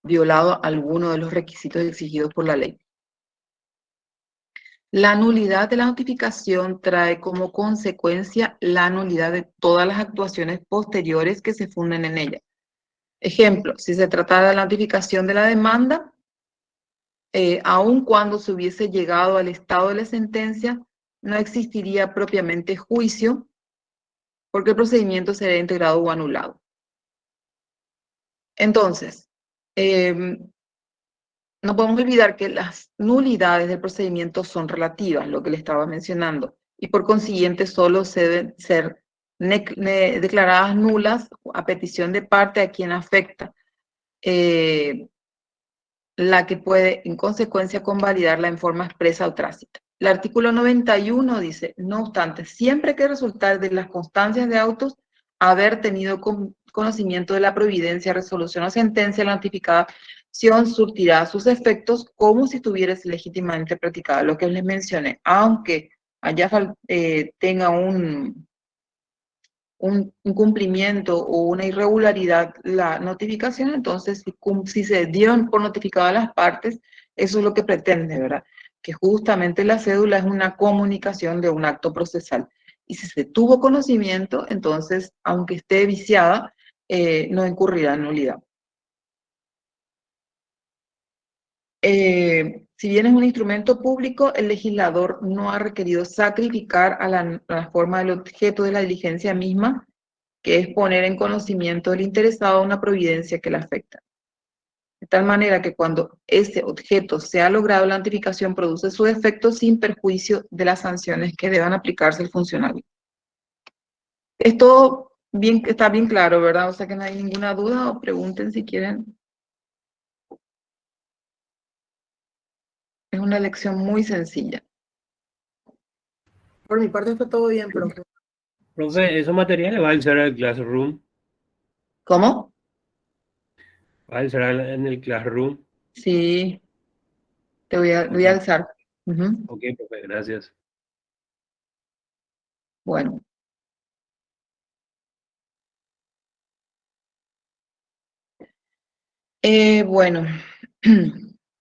violado alguno de los requisitos exigidos por la ley. La nulidad de la notificación trae como consecuencia la nulidad de todas las actuaciones posteriores que se funden en ella. Ejemplo, si se tratara de la notificación de la demanda, aun cuando se hubiese llegado al estado de la sentencia, no existiría propiamente juicio porque el procedimiento sería integrado o anulado. Entonces, no podemos olvidar que las nulidades del procedimiento son relativas, lo que le estaba mencionando, y por consiguiente solo se deben ser declaradas nulas a petición de parte a quien afecta, la que puede en consecuencia convalidarla en forma expresa o tácita. El artículo 91 dice, no obstante, siempre que resultar de las constancias de autos haber tenido conocimiento de la providencia, resolución o sentencia, la notificación surtirá sus efectos como si estuviera legítimamente practicada. Lo que les mencioné, aunque allá tenga un incumplimiento o una irregularidad la notificación, entonces si se dieron por notificado a las partes, eso es lo que pretende, ¿verdad? Que justamente la cédula es una comunicación de un acto procesal. Y si se tuvo conocimiento, entonces, aunque esté viciada, no incurrirá en nulidad. Si bien es un instrumento público, el legislador no ha requerido sacrificar a la forma del objeto de la diligencia misma, que es poner en conocimiento del interesado una providencia que le afecta. De tal manera que cuando ese objeto sea logrado, la notificación produce su efecto sin perjuicio de las sanciones que deban aplicarse al funcionario. Esto está bien claro, ¿verdad? O sea que no hay ninguna duda, o pregunten si quieren. Es una lección muy sencilla. Por mi parte está todo bien, profe. Profe, ¿esos materiales va a ser al Classroom? ¿Cómo? ¿Va a ser en el Classroom? Sí, te voy a alzar. Ok, profe, gracias. Bueno. Bueno,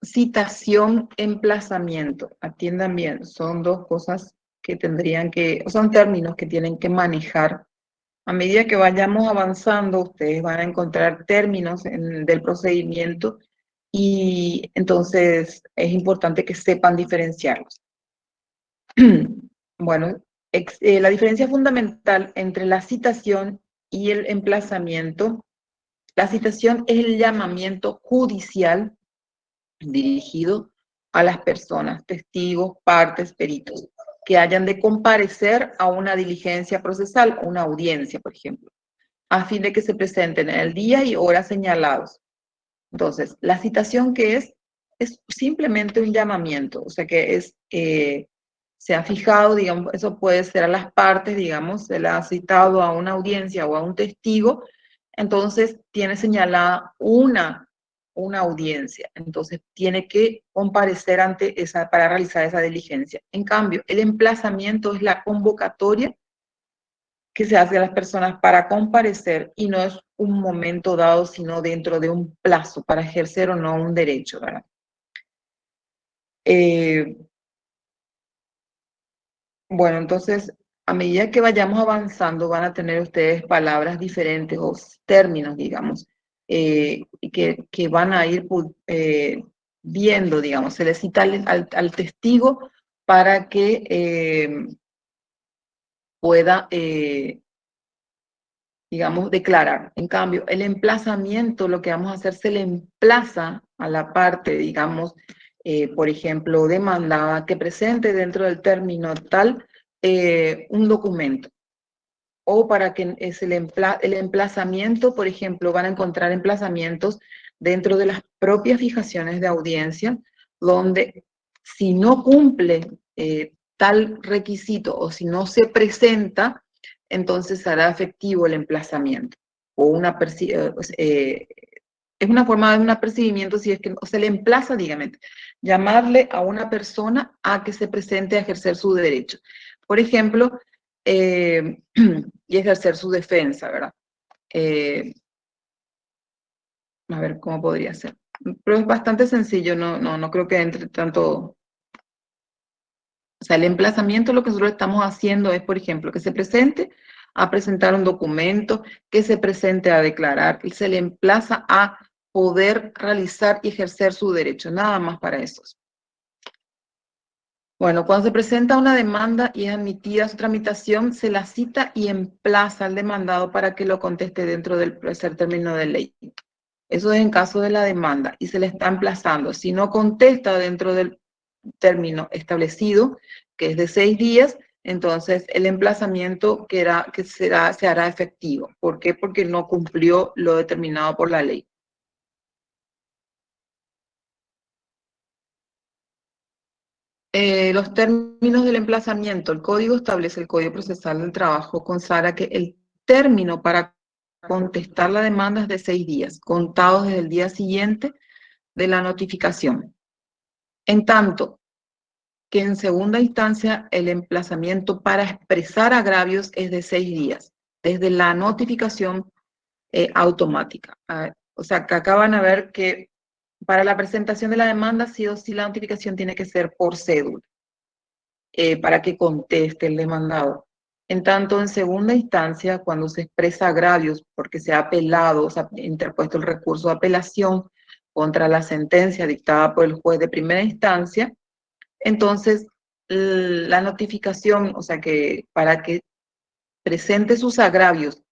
citación, emplazamiento. Atiendan bien, son dos cosas que son términos que tienen que manejar. A medida que vayamos avanzando, ustedes van a encontrar términos del procedimiento y entonces es importante que sepan diferenciarlos. Bueno, la diferencia fundamental entre la citación y el emplazamiento. La citación es el llamamiento judicial dirigido a las personas, testigos, partes, peritos, que hayan de comparecer a una diligencia procesal, una audiencia, por ejemplo, a fin de que se presenten en el día y hora señalados. Entonces, la citación, ¿qué es? Es simplemente un llamamiento, o sea que se ha fijado, digamos, eso puede ser a las partes, digamos, se le ha citado a una audiencia o a un testigo, entonces tiene señalada una audiencia, entonces tiene que comparecer ante esa para realizar esa diligencia. En cambio, el emplazamiento es la convocatoria que se hace a las personas para comparecer y no es un momento dado, sino dentro de un plazo para ejercer o no un derecho, ¿verdad? Bueno, entonces, a medida que vayamos avanzando, van a tener ustedes palabras diferentes o términos, digamos, que van a ir viendo, digamos. Se le cita al testigo para que pueda, digamos, declarar. En cambio, el emplazamiento, lo que vamos a hacer, se le emplaza a la parte, digamos, por ejemplo, demandada, que presente dentro del término tal un documento. O para que el emplazamiento, por ejemplo, van a encontrar emplazamientos dentro de las propias fijaciones de audiencia, donde si no cumple tal requisito o si no se presenta, entonces hará efectivo el emplazamiento. O es una forma de un apercibimiento si es que se le emplaza, dígame, llamarle a una persona a que se presente a ejercer su derecho. Por ejemplo, y ejercer su defensa, ¿verdad? A ver cómo podría ser. Pero es bastante sencillo, no creo que entre tanto. O sea, el emplazamiento, lo que nosotros estamos haciendo es, por ejemplo, que se presente a presentar un documento, que se presente a declarar, y se le emplaza a poder realizar y ejercer su derecho, nada más para eso. Bueno, cuando se presenta una demanda y es admitida su tramitación, se la cita y emplaza al demandado para que lo conteste dentro del tercer término de ley. Eso es en caso de la demanda y se le está emplazando. Si no contesta dentro del término establecido, que es de 6 días, entonces el emplazamiento se hará efectivo. ¿Por qué? Porque no cumplió lo determinado por la ley. Los términos del emplazamiento. El código establece, el Código Procesal del Trabajo consagra que el término para contestar la demanda es de 6 días, contados desde el día siguiente de la notificación. En tanto que en segunda instancia el emplazamiento para expresar agravios es de 6 días, desde la notificación automática. O sea, que acá van a ver que para la presentación de la demanda, sí o sí la notificación tiene que ser por cédula, para que conteste el demandado. En tanto, en segunda instancia, cuando se expresa agravios porque se ha apelado, se ha interpuesto el recurso de apelación contra la sentencia dictada por el juez de primera instancia, entonces la notificación, o sea, que para que presente sus agravios,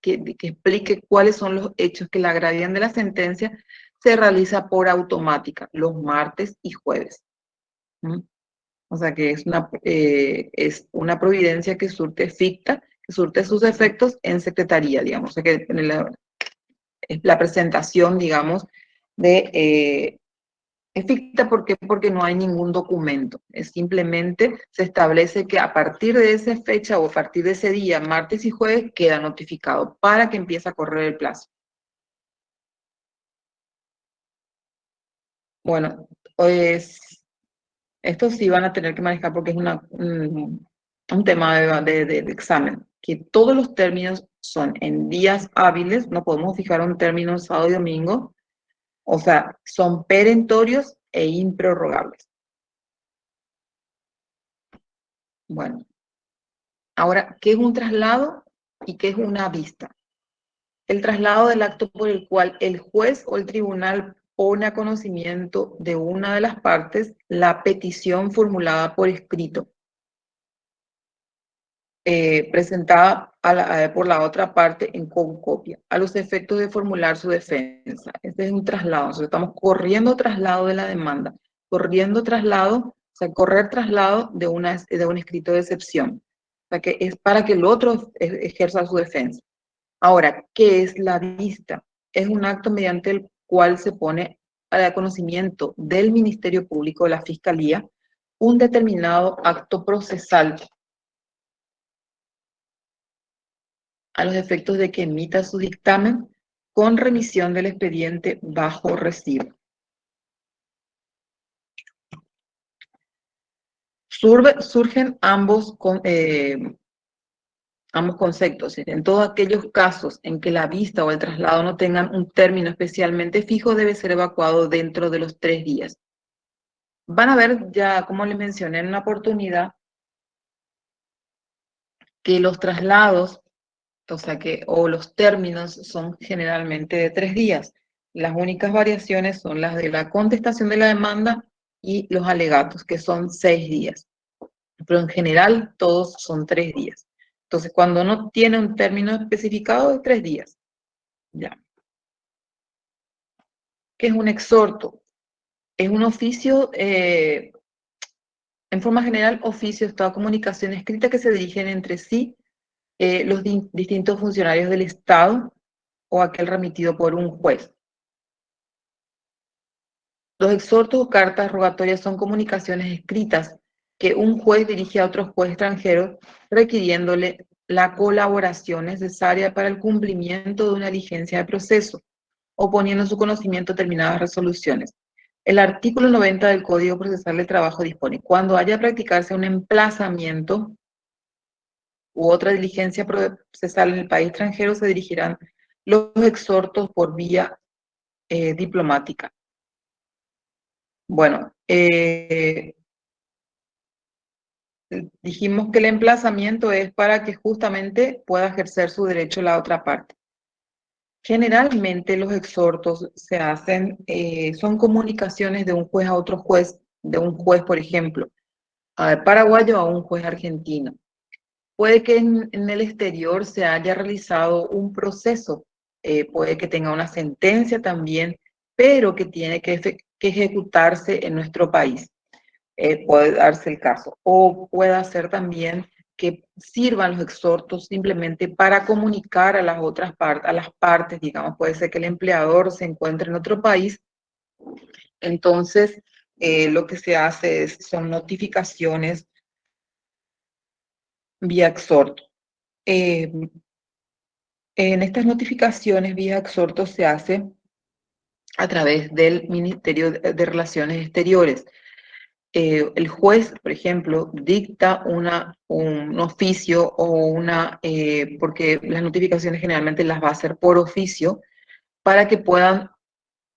que explique cuáles son los hechos que la agravian de la sentencia, se realiza por automática los martes y jueves. ¿Mm? O sea que es una providencia que surte ficta, que surte sus efectos en secretaría, digamos. O sea que es la presentación, digamos, es ficta porque no hay ningún documento. Es simplemente se establece que a partir de esa fecha o a partir de ese día, martes y jueves, queda notificado para que empiece a correr el plazo. Bueno, pues esto sí van a tener que manejar porque es un tema de examen, que todos los términos son en días hábiles, no podemos fijar un término sábado y domingo, o sea, son perentorios e improrrogables. Bueno, ahora, ¿qué es un traslado y qué es una vista? El traslado del acto por el cual el juez o el tribunal pone a conocimiento de una de las partes la petición formulada por escrito, presentada por la otra parte en copia, a los efectos de formular su defensa. Este es un traslado. Nosotros estamos corriendo traslado de la demanda, corriendo traslado, o sea, correr traslado de un escrito de excepción. O sea, que es para que el otro ejerza su defensa. Ahora, ¿qué es la vista? Es un acto mediante el cual se pone a conocimiento del Ministerio Público, de la Fiscalía, un determinado acto procesal a los efectos de que emita su dictamen con remisión del expediente bajo recibo. Surgen ambos conceptos. En todos aquellos casos en que la vista o el traslado no tengan un término especialmente fijo, debe ser evacuado dentro de los 3 días. Van a ver ya, como les mencioné en una oportunidad, que los traslados, o los términos son generalmente de 3 días. Las únicas variaciones son las de la contestación de la demanda y los alegatos, que son 6 días. Pero en general todos son 3 días. Entonces, cuando no tiene un término especificado, es 3 días. Ya. ¿Qué es un exhorto? Es un oficio, en forma general, oficios, toda comunicación escrita que se dirigen entre sí los distintos funcionarios del Estado o aquel remitido por un juez. Los exhortos o cartas rogatorias son comunicaciones escritas que un juez dirige a otro juez extranjero requiriéndole la colaboración necesaria para el cumplimiento de una diligencia de proceso o poniendo en su conocimiento determinadas resoluciones. El artículo 90 del Código Procesal del Trabajo dispone: cuando haya de practicarse un emplazamiento u otra diligencia procesal en el país extranjero, se dirigirán los exhortos por vía diplomática. Bueno, dijimos que el emplazamiento es para que justamente pueda ejercer su derecho la otra parte. Generalmente los exhortos se hacen, son comunicaciones de un juez a otro juez, de un juez, por ejemplo, paraguayo a un juez argentino. Puede que en el exterior se haya realizado un proceso puede que tenga una sentencia también, pero que tiene que ejecutarse en nuestro país. Puede darse el caso. O puede ser también que sirvan los exhortos simplemente para comunicar a las otras partes, digamos, puede ser que el empleador se encuentre en otro país. Entonces, lo que se hace son notificaciones vía exhorto. En estas notificaciones vía exhorto se hace a través del Ministerio de Relaciones Exteriores. El juez, por ejemplo, dicta un oficio o porque las notificaciones generalmente las va a hacer por oficio, para que puedan,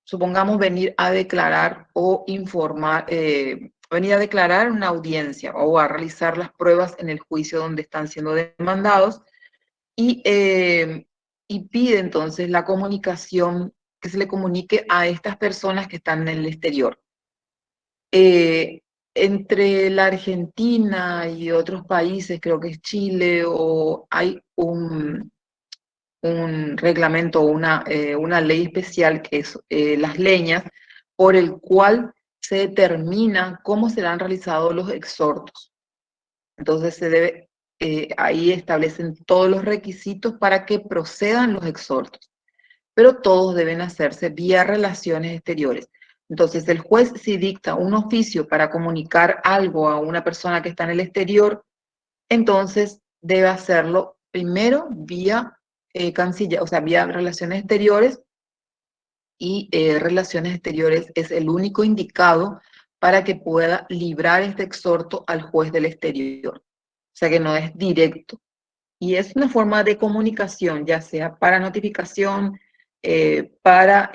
supongamos, venir a declarar o informar, venir a declarar una audiencia o a realizar las pruebas en el juicio donde están siendo demandados, y pide entonces la comunicación, que se le comunique a estas personas que están en el exterior. Entre la Argentina y otros países, creo que es Chile, o hay un reglamento, una ley especial que es las leñas, por el cual se determina cómo serán realizados los exhortos. Entonces ahí establecen todos los requisitos para que procedan los exhortos, pero todos deben hacerse vía relaciones exteriores. Entonces, el juez, si dicta un oficio para comunicar algo a una persona que está en el exterior, entonces debe hacerlo primero vía canciller, o sea, vía relaciones exteriores, y relaciones exteriores es el único indicado para que pueda librar este exhorto al juez del exterior. O sea que no es directo. Y es una forma de comunicación, ya sea para notificación, para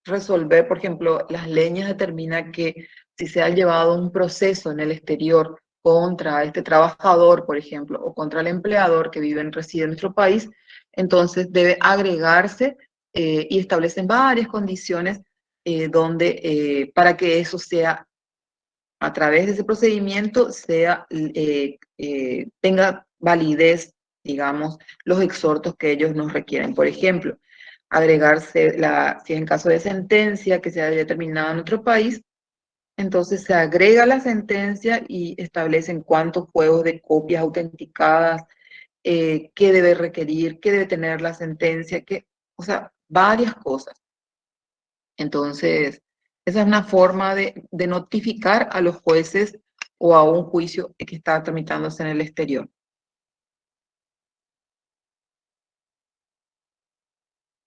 resolver, por ejemplo, las leyes determinan que si se ha llevado un proceso en el exterior contra este trabajador, por ejemplo, o contra el empleador que reside en nuestro país, entonces debe agregarse y establecen varias condiciones para que eso sea, a través de ese procedimiento, tenga validez, digamos, los exhortos que ellos nos requieren. Por ejemplo, agregarse, si es en caso de sentencia que se haya determinado en otro país, entonces se agrega la sentencia y establecen cuántos juegos de copias autenticadas, qué debe requerir, qué debe tener la sentencia, o sea, varias cosas. Entonces, esa es una forma de notificar a los jueces o a un juicio que está tramitándose en el exterior.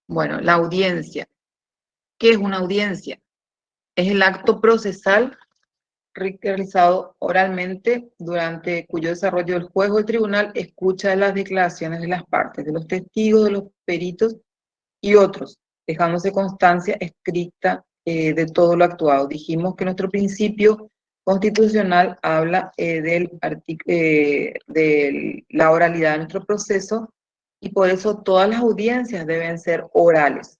Bueno, la audiencia. ¿Qué es una audiencia? Es el acto procesal realizado oralmente, durante cuyo desarrollo el juez o el tribunal escucha las declaraciones de las partes, de los testigos, de los peritos y otros, dejándose constancia escrita de todo lo actuado. Dijimos que nuestro principio constitucional habla de la oralidad de nuestro proceso, y por eso todas las audiencias deben ser orales,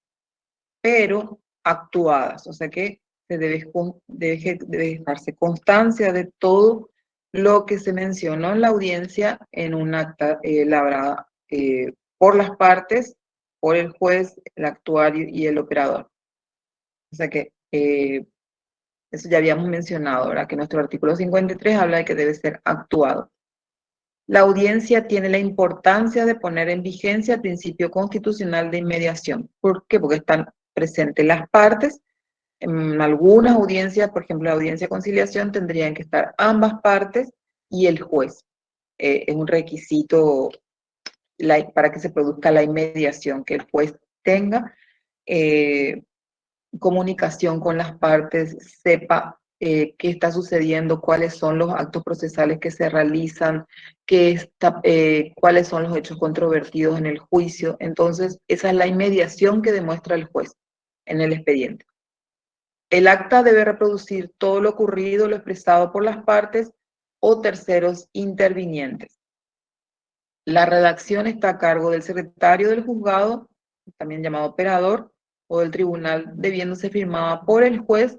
pero actuadas, o sea que se debe dejarse constancia de todo lo que se mencionó en la audiencia en un acta labrada por las partes, por el juez, el actuario y el operador. O sea que eso ya habíamos mencionado, ¿verdad? Que nuestro artículo 53 habla de que debe ser actuado. La audiencia tiene la importancia de poner en vigencia el principio constitucional de inmediación. ¿Por qué? Porque están presentes las partes. En algunas audiencias, por ejemplo, la audiencia de conciliación, tendrían que estar ambas partes y el juez. Es un requisito para que se produzca la inmediación, que el juez tenga comunicación con las partes, sepa qué está sucediendo, cuáles son los actos procesales que se realizan, cuáles son los hechos controvertidos en el juicio. Entonces, esa es la inmediación que demuestra el juez en el expediente. El acta debe reproducir todo lo ocurrido, lo expresado por las partes o terceros intervinientes. La redacción está a cargo del secretario del juzgado, también llamado operador, o del tribunal, debiéndose firmada por el juez,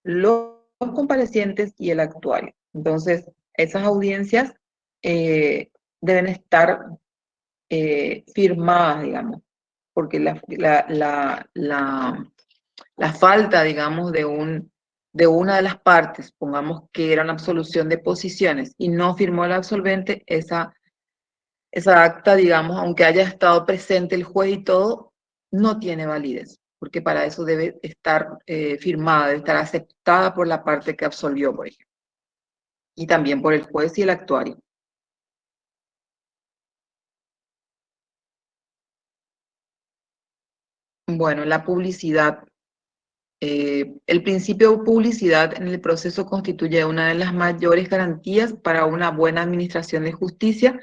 los comparecientes y el actuario. Entonces, esas audiencias deben estar firmadas, digamos, porque la falta, digamos, de una de las partes, pongamos que era una absolución de posiciones y no firmó el absolvente, esa acta, digamos, aunque haya estado presente el juez y todo, no tiene validez, porque para eso debe estar firmada, debe estar aceptada por la parte que absolvió, por ejemplo, y también por el juez y el actuario. Bueno, la publicidad. El principio de publicidad en el proceso constituye una de las mayores garantías para una buena administración de justicia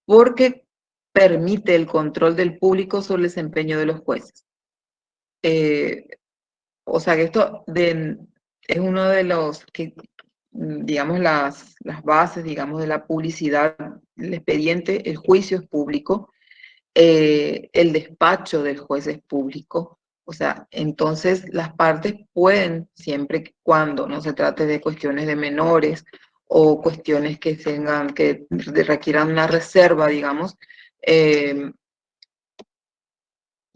porque permite el control del público sobre el desempeño de los jueces. O sea que es uno de los que, digamos, las bases, digamos, de la publicidad, el expediente, el juicio es público, el despacho del juez es público. O sea, entonces las partes pueden, siempre que cuando no se trate de cuestiones de menores o cuestiones que requieran una reserva, digamos,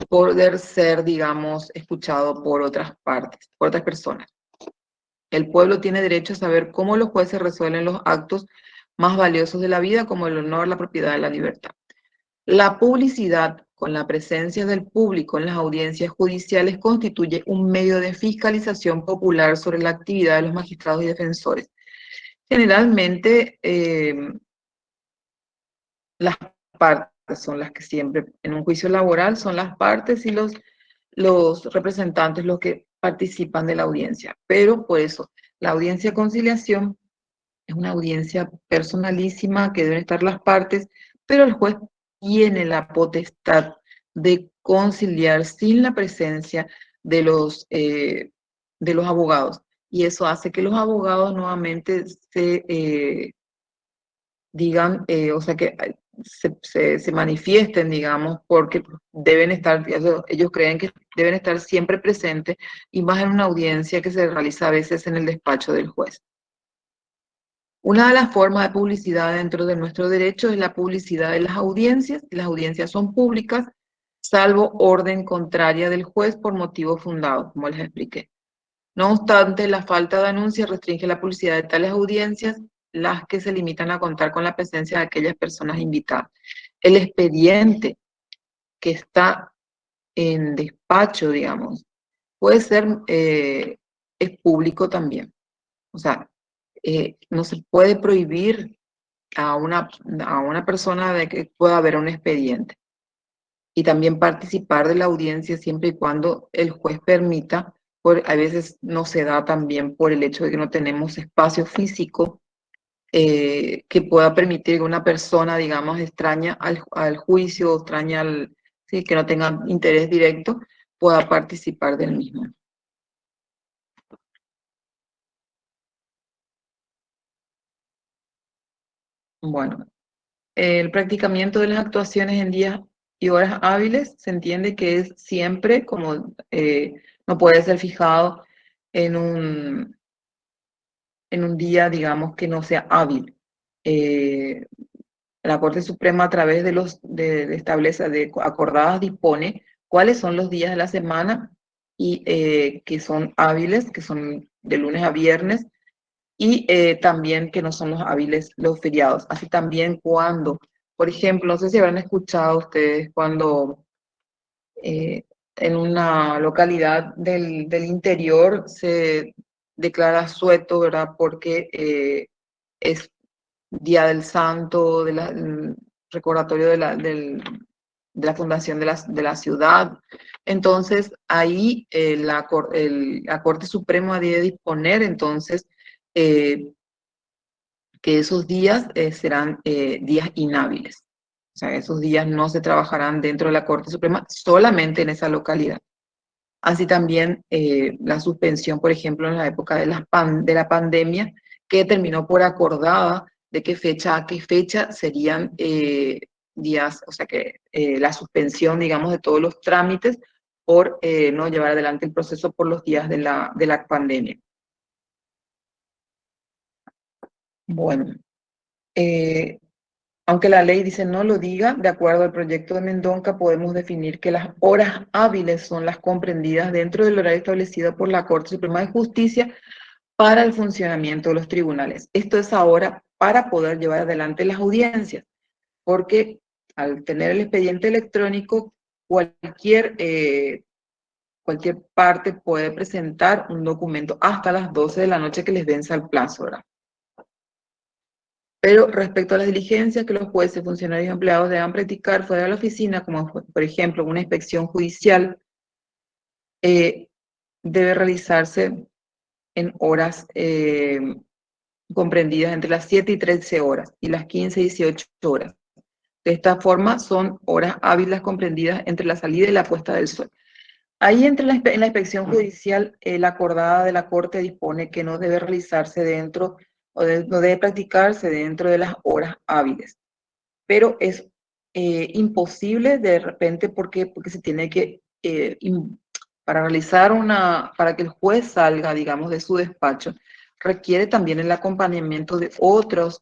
poder ser, digamos, escuchado por otras partes, por otras personas. El pueblo tiene derecho a saber cómo los jueces resuelven los actos más valiosos de la vida, como el honor, la propiedad y la libertad. La publicidad, con la presencia del público en las audiencias judiciales, constituye un medio de fiscalización popular sobre la actividad de los magistrados y defensores. Generalmente, las partes son las que siempre, en un juicio laboral, son las partes y los representantes los que participan de la audiencia. Pero por eso, la audiencia de conciliación es una audiencia personalísima que deben estar las partes, pero el juez tiene la potestad de conciliar sin la presencia de los abogados. Y eso hace que los abogados nuevamente digan, o sea, que se manifiesten, digamos, porque deben estar, ellos creen que deben estar siempre presentes, y más en una audiencia que se realiza a veces en el despacho del juez. Una de las formas de publicidad dentro de nuestro derecho es la publicidad de las audiencias. Las audiencias son públicas, salvo orden contraria del juez por motivo fundado, como les expliqué. No obstante, la falta de anuncia restringe la publicidad de tales audiencias, las que se limitan a contar con la presencia de aquellas personas invitadas. El expediente que está en despacho, digamos, puede ser, es público también. O sea, no se puede prohibir a una persona de que pueda haber un expediente. Y también participar de la audiencia siempre y cuando el juez permita. A veces no se da también por el hecho de que no tenemos espacio físico que pueda permitir que una persona, digamos, extraña al juicio, extraña sí, que no tenga interés directo, pueda participar del mismo. Bueno, el practicamiento de las actuaciones en días y horas hábiles se entiende que es siempre como no puede ser fijado en un día, digamos, que no sea hábil. La Corte Suprema, a través de acordadas, dispone cuáles son los días de la semana y que son hábiles, que son de lunes a viernes, y también que no son los hábiles los feriados. Así también cuando, por ejemplo, no sé si habrán escuchado ustedes cuando en una localidad del interior se declara asueto, ¿verdad? Porque es Día del Santo, recordatorio de la fundación de la ciudad. Entonces, ahí la Corte Suprema debe disponer, entonces, que esos días serán días inhábiles. O sea, esos días no se trabajarán dentro de la Corte Suprema, solamente en esa localidad. Así también la suspensión, por ejemplo, en la época de la pandemia, que terminó por acordada de qué fecha a qué fecha serían días, o sea que la suspensión, digamos, de todos los trámites por no llevar adelante el proceso por los días de la pandemia. Bueno, Aunque la ley dice no lo diga, de acuerdo al proyecto de Mendonca, podemos definir que las horas hábiles son las comprendidas dentro del horario establecido por la Corte Suprema de Justicia para el funcionamiento de los tribunales. Esto es ahora para poder llevar adelante las audiencias, porque al tener el expediente electrónico, cualquier parte puede presentar un documento hasta las 12 de la noche que les venza el plazo, ¿verdad? Pero respecto a las diligencias que los jueces, funcionarios y empleados deban practicar fuera de la oficina, como por ejemplo una inspección judicial, debe realizarse en horas comprendidas entre las 7 y 13 horas y las 15 y 18 horas. De esta forma son horas hábiles comprendidas entre la salida y la puesta del sol. Ahí en la inspección judicial, la acordada de la Corte dispone que no debe realizarse dentro no debe practicarse dentro de las horas hábiles. Pero es imposible de repente porque se tiene que, para para que el juez salga, digamos, de su despacho, requiere también el acompañamiento de otros,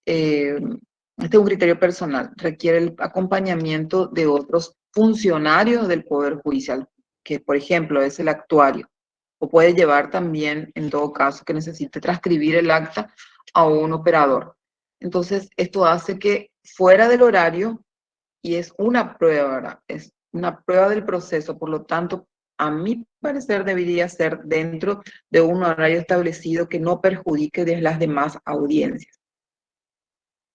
este es un criterio personal, requiere el acompañamiento de otros funcionarios del Poder Judicial, que por ejemplo es el actuario, o puede llevar también, en todo caso, que necesite transcribir el acta a un operador. Entonces, esto hace que fuera del horario, y es una prueba, ¿verdad? Es una prueba del proceso, por lo tanto, a mi parecer debería ser dentro de un horario establecido que no perjudique de las demás audiencias.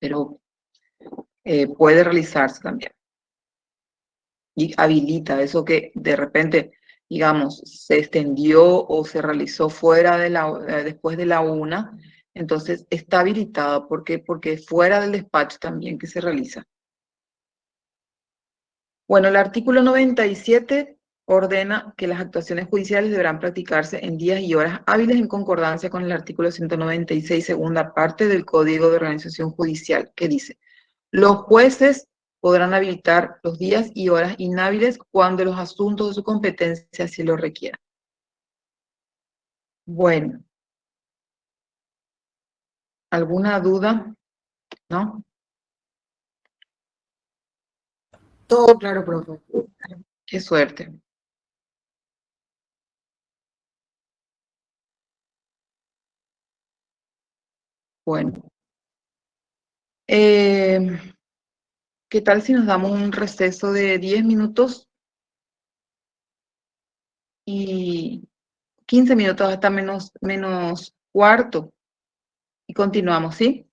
Pero puede realizarse también. Y habilita eso que de repente, digamos, se extendió o se realizó fuera de después de la 1, entonces está habilitado. ¿Por qué? Porque es fuera del despacho también que se realiza. Bueno, el artículo 97 ordena que las actuaciones judiciales deberán practicarse en días y horas hábiles en concordancia con el artículo 196, segunda parte del Código de Organización Judicial, que dice: los jueces podrán habilitar los días y horas inhábiles cuando los asuntos de su competencia así lo requieran. Bueno. ¿Alguna duda? ¿No? Todo claro, profe. Qué suerte. Bueno. ¿Qué tal si nos damos un receso de 10 minutos? Y 15 minutos hasta menos cuarto. Y continuamos, ¿sí?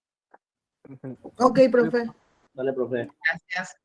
Ok, profe. Dale, profe. Gracias.